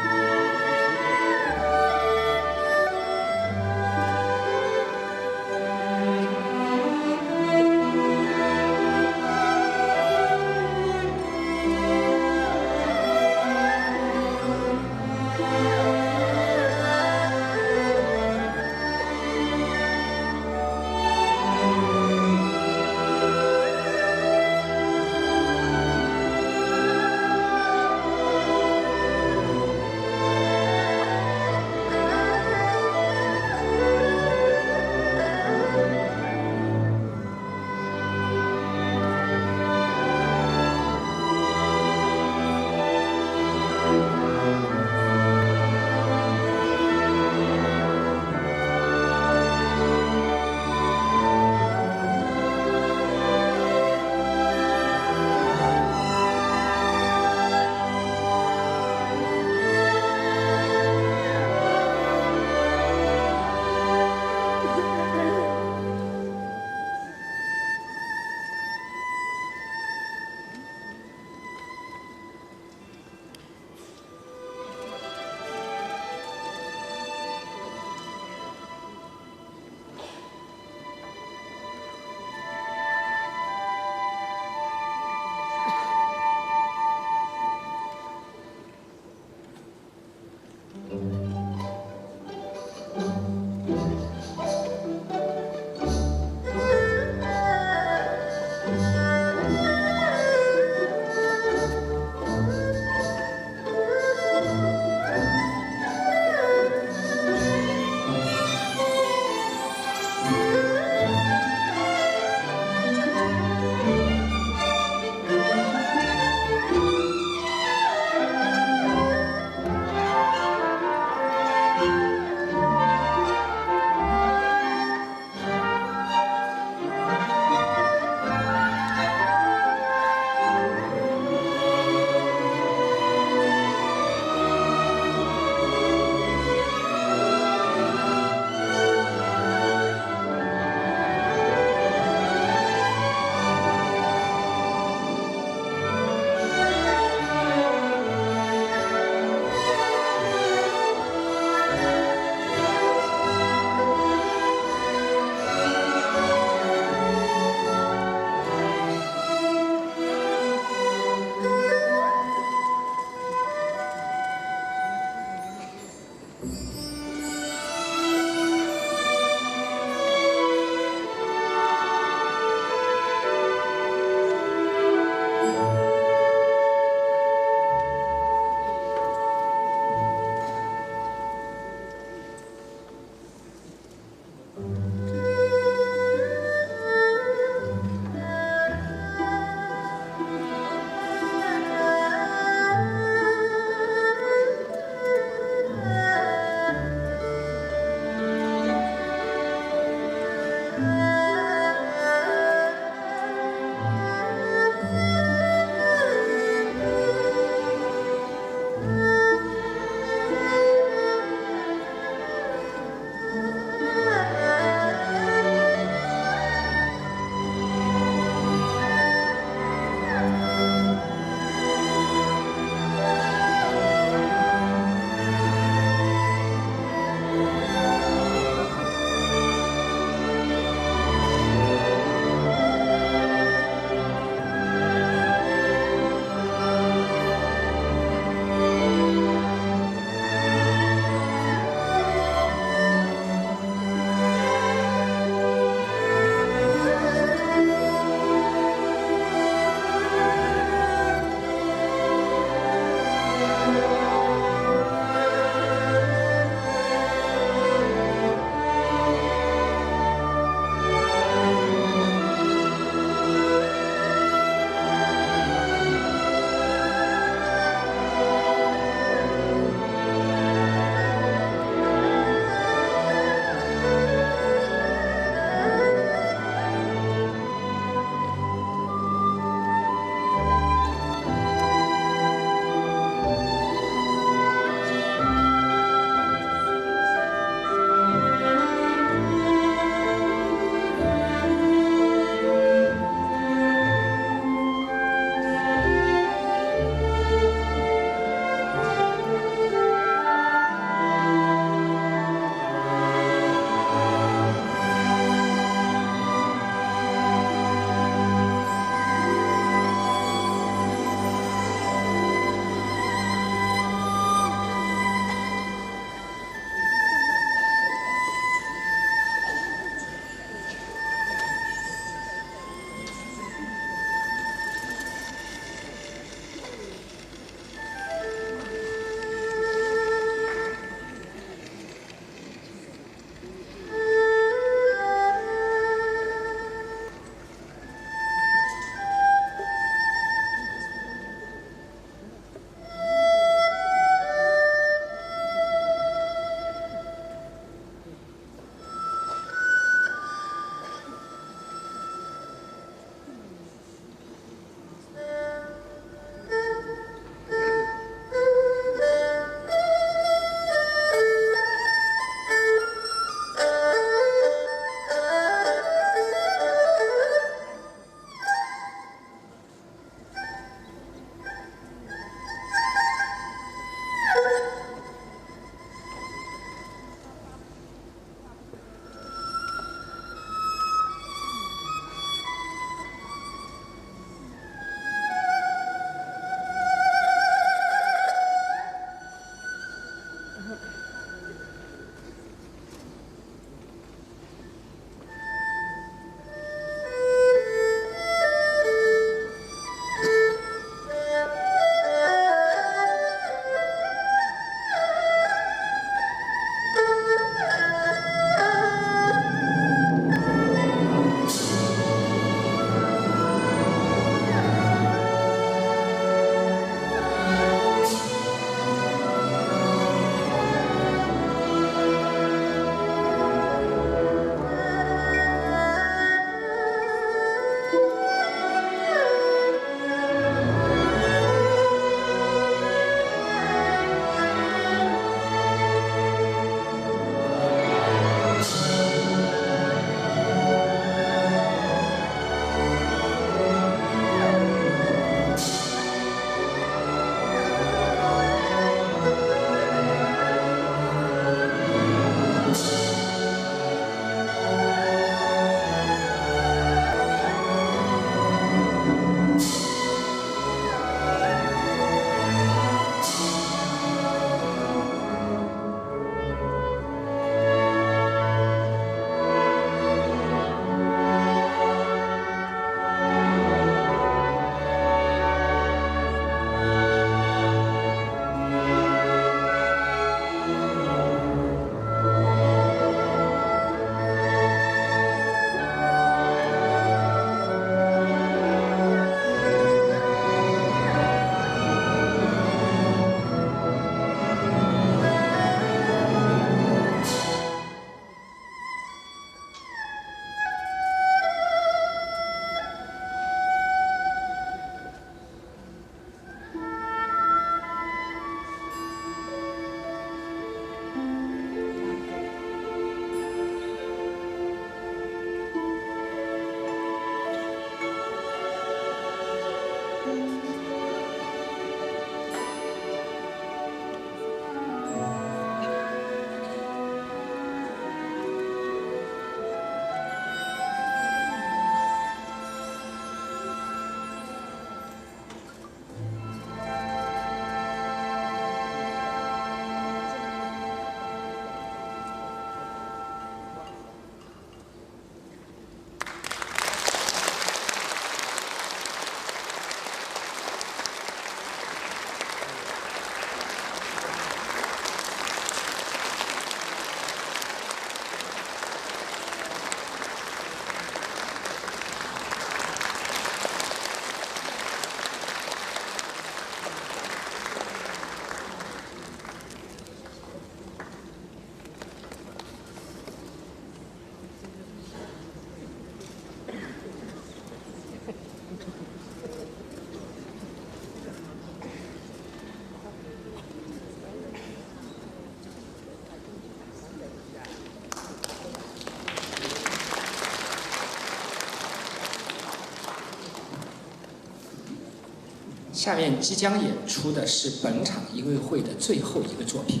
下面即将演出的是本场音乐会的最后一个作品，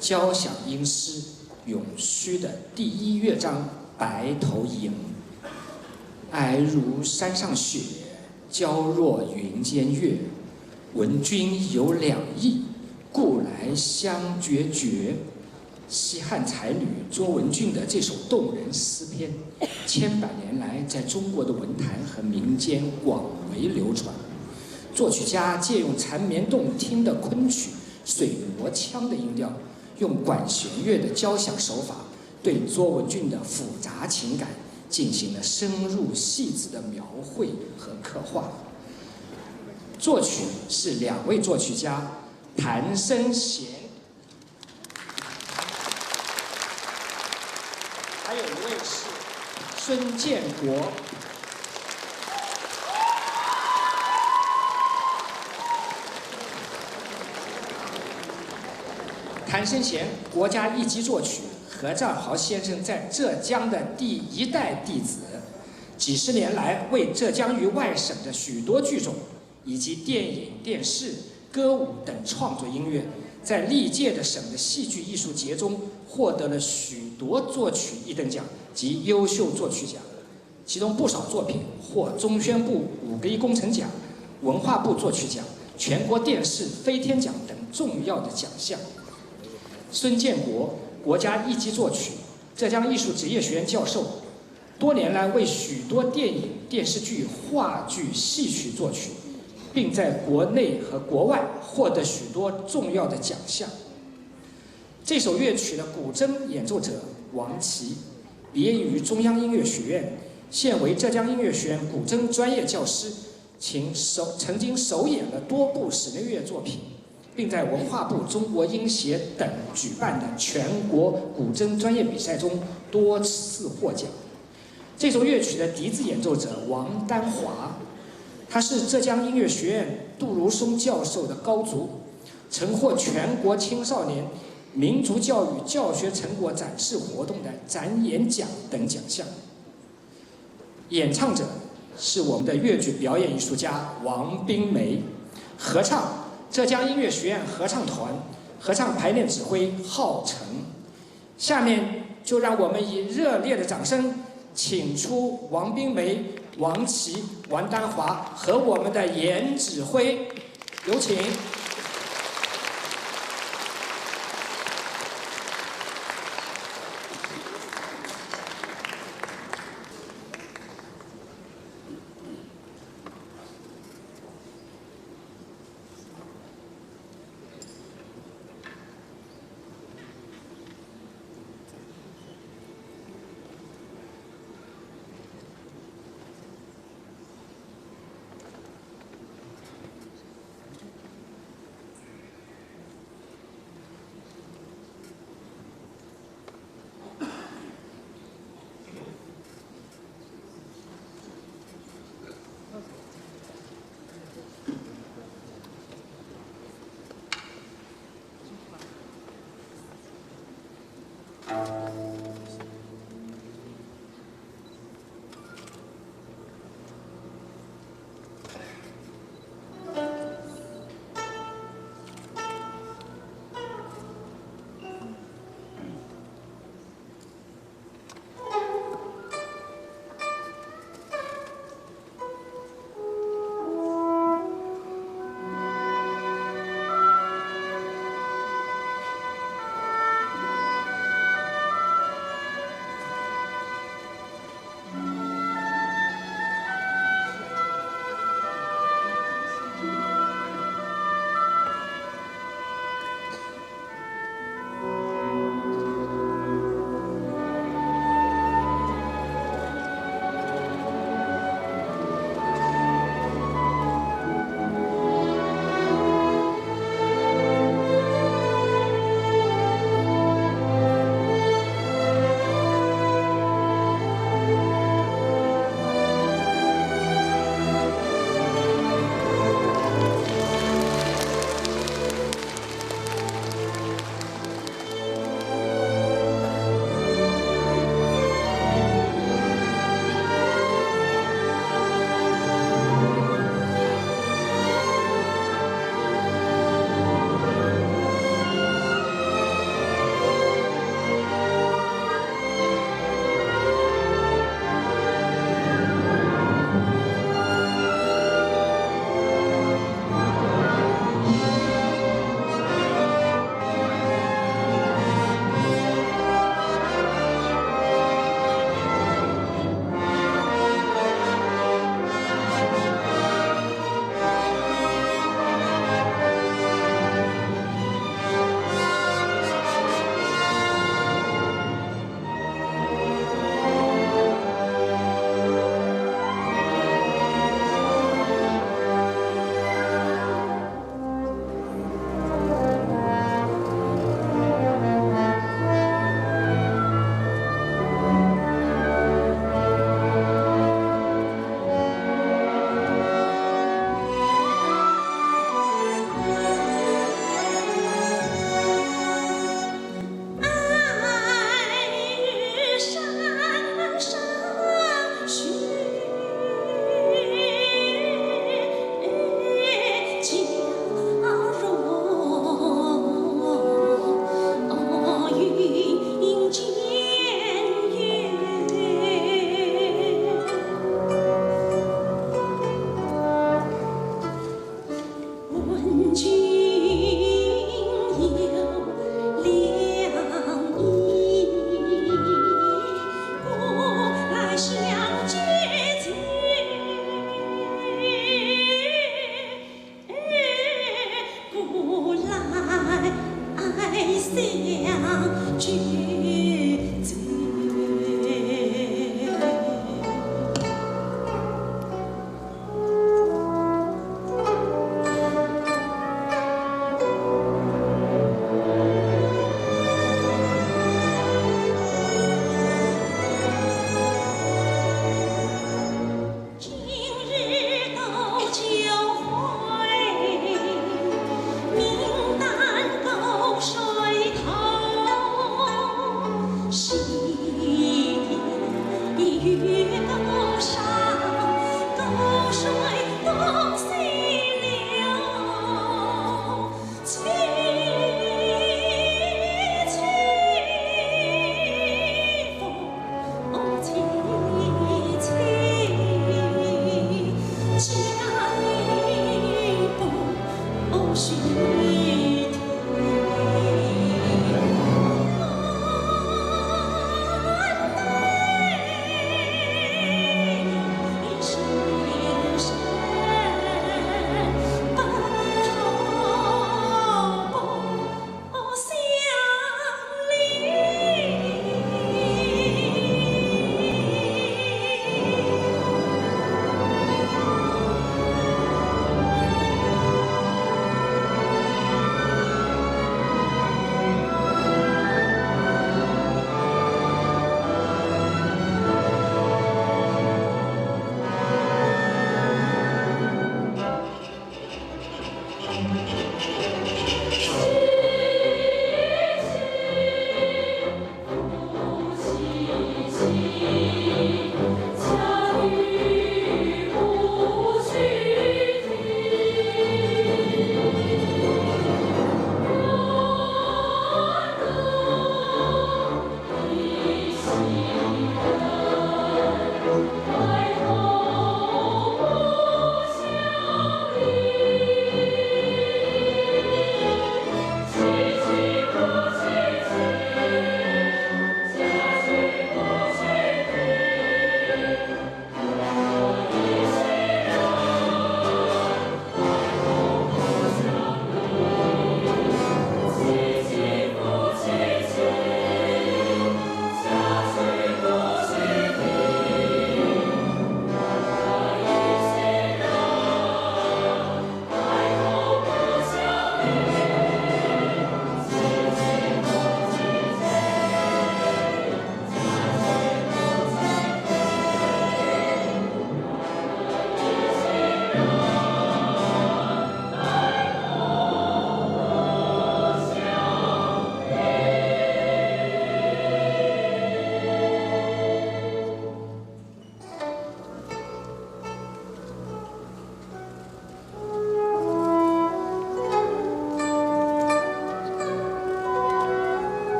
交响音诗《咏虚》的第一乐章《白头吟》。皑如山上雪，娇若云间月。闻君有两意，故来相决绝。西汉才女卓文君的这首动人诗篇，千百年来在中国的文坛和民间广为流传。作曲家借用缠绵动听的昆曲、水磨腔的音调，用管弦乐的交响手法，对卓文君的复杂情感进行了深入细致的描绘和刻画。作曲是两位作曲家谭生贤，还有一位是孙建国。谭生贤，国家一级作曲，何占豪先生在浙江的第一代弟子，几十年来为浙江与外省的许多剧种以及电影、电视、歌舞等创作音乐，在历届的省的戏剧艺术节中获得了许多作曲一等奖及优秀作曲奖，其中不少作品获中宣部5个1工程奖、文化部作曲奖、全国电视飞天奖等重要的奖项。孙建国，国家一级作曲，浙江艺术职业学院教授，多年来为许多电影、电视剧、话剧、戏曲作曲，并在国内和国外获得许多重要的奖项。这首乐曲的古筝演奏者王琦，毕业于中央音乐学院，现为浙江音乐学院古筝专业教师，曾经首演了多部室内乐作品，并在文化部、中国音协等举办的全国古筝专业比赛中多次获奖。这首乐曲的笛子演奏者王丹华，他是浙江音乐学院杜如松教授的高足，曾获全国青少年民族教育教学成果展示活动的展演奖等奖项。演唱者是我们的粤剧表演艺术家王冰梅，合唱浙江音乐学院合唱团，合唱排练指挥浩成。下面就让我们以热烈的掌声，请出王冰梅、王琦、王丹华和我们的严指挥，有请。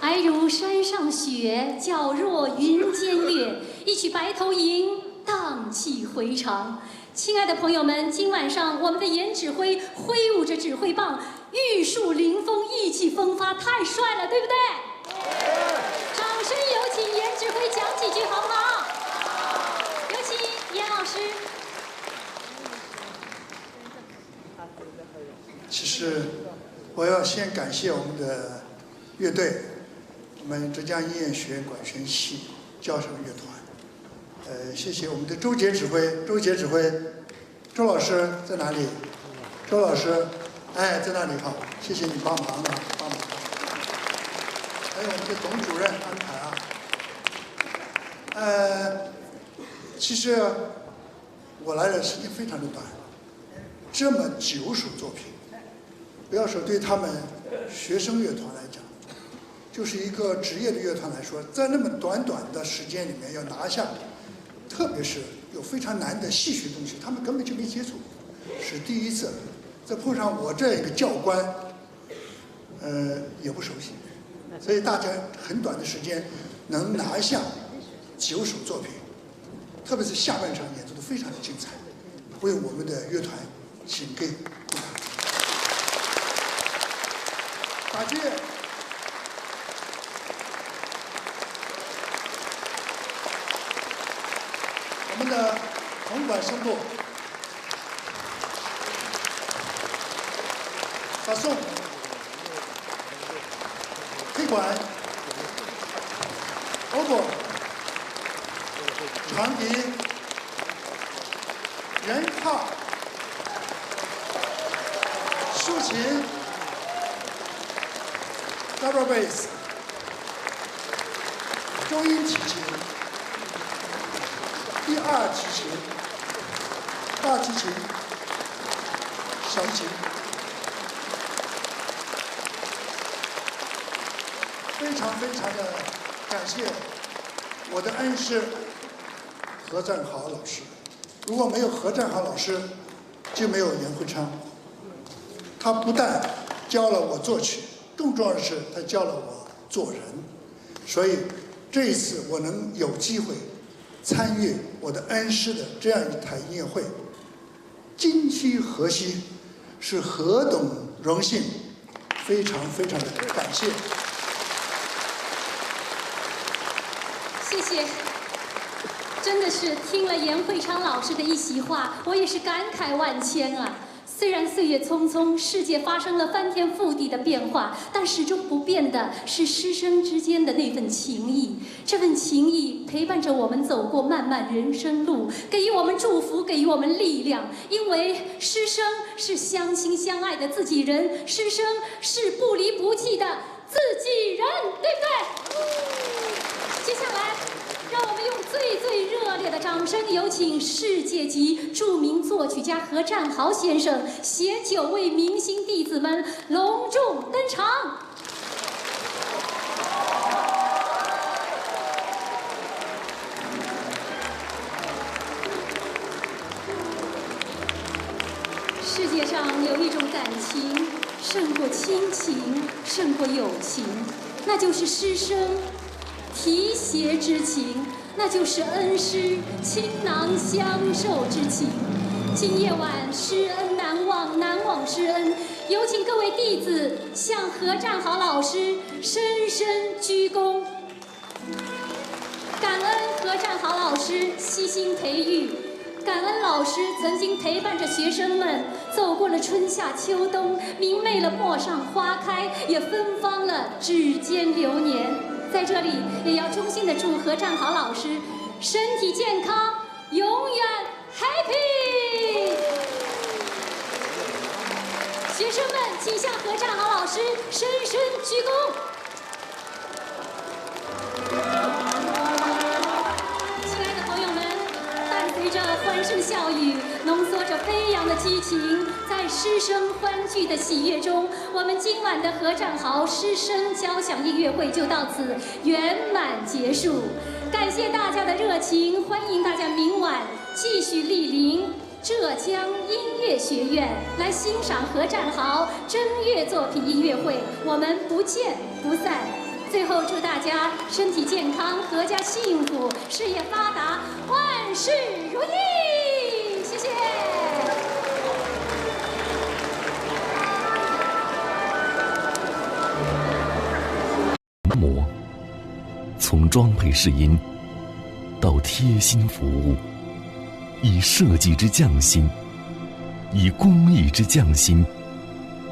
哀如山上雪，皎若云间月。一曲白头吟，荡气回肠。亲爱的朋友们，今晚上我们的严指挥挥舞着指挥棒，玉树临风，意气风发，太帅了，对不对？掌声有请严指挥讲几句，好不好？有请严老师。其实，我要先感谢我们的乐队，我们浙江音乐学院管弦系交响乐团。谢谢我们的周杰指挥，周老师在哪里？周老师，哎，在那里好，谢谢你帮忙了，帮忙。还有我们的董主任安排啊。其实我来的时间非常的短，这么9首作品，不要说对他们学生乐团来讲，就是一个职业的乐团来说，在那么短的时间里面要拿下。特别是有非常难的戏曲东西，他们根本就没接触，是第一次。再碰上我这个教官，也不熟悉，所以大家很短的时间能拿下9首作品，特别是下半场演奏的非常的精彩，为我们的乐团请给鼓掌。打击。我们的铜管声部，法颂，黑管，欧果，长笛，人号，竖琴 ，double bass， 中音提琴。第2提琴、大提琴、小提琴，非常的感谢我的恩师何占豪老师。如果没有何占豪老师，就没有严慧昌。他不但教了我作曲，更重要的是他教了我做人。所以这一次我能有机会参与我的恩师的这样一台音乐会，今夕何夕，是何等荣幸，非常的感谢。谢谢，真的是听了严慧昌老师的一席话，我也是感慨万千啊。虽然岁月匆匆，世界发生了翻天覆地的变化，但始终不变的是师生之间的那份情谊。这份情谊陪伴着我们走过漫漫人生路，给予我们祝福，给予我们力量。因为师生是相亲相爱的自己人，师生是不离不弃的自己人，对不对？接下来，让我们用最热烈的掌声，有请世界级著名作曲家何占豪先生携9位明星弟子们隆重登场。世界上有一种感情，胜过亲情，胜过友情，那就是师生提携之情，那就是恩师倾囊相授之情。今夜晚师恩难忘，难忘师恩。有请各位弟子向何占豪老师深深鞠躬，感恩何占豪老师悉心培育，感恩老师曾经陪伴着学生们走过了春夏秋冬，明媚了陌上花开，也芬芳了指尖流年。在这里也要衷心的祝何占豪老师身体健康，永远 happy。学生们，请向何占豪老师深深鞠躬。亲爱的朋友们，伴随着欢声笑语，浓缩着飞扬的激情，在师生欢聚的喜悦中，我们今晚的何占豪师生交响音乐会就到此圆满结束。感谢大家的热情，欢迎大家明晚继续莅临浙江音乐学院来欣赏何占豪筝乐作品音乐会，我们不见不散。最后祝大家身体健康，阖家幸福，事业发达，万事如意。谢谢。从装配试音到贴心服务，以设计之匠心，以工艺之匠心，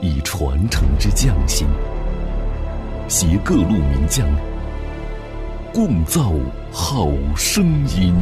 以传承之匠心，携各路名匠，共造好声音。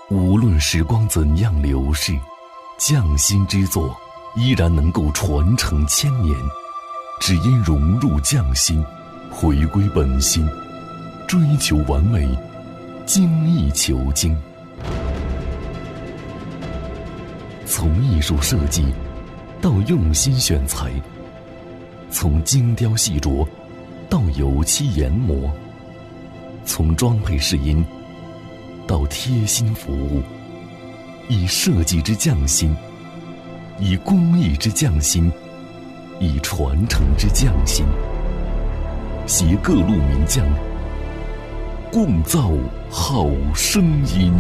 无论时光怎样流逝，匠心之作依然能够传承千年，只因融入匠心，回归本心，追求完美，精益求精。从艺术设计到用心选材，从精雕细琢到油漆研磨，从装配试音到贴心服务，以设计之匠心，以工艺之匠心，以传承之匠心，携各路名匠，共造好声音。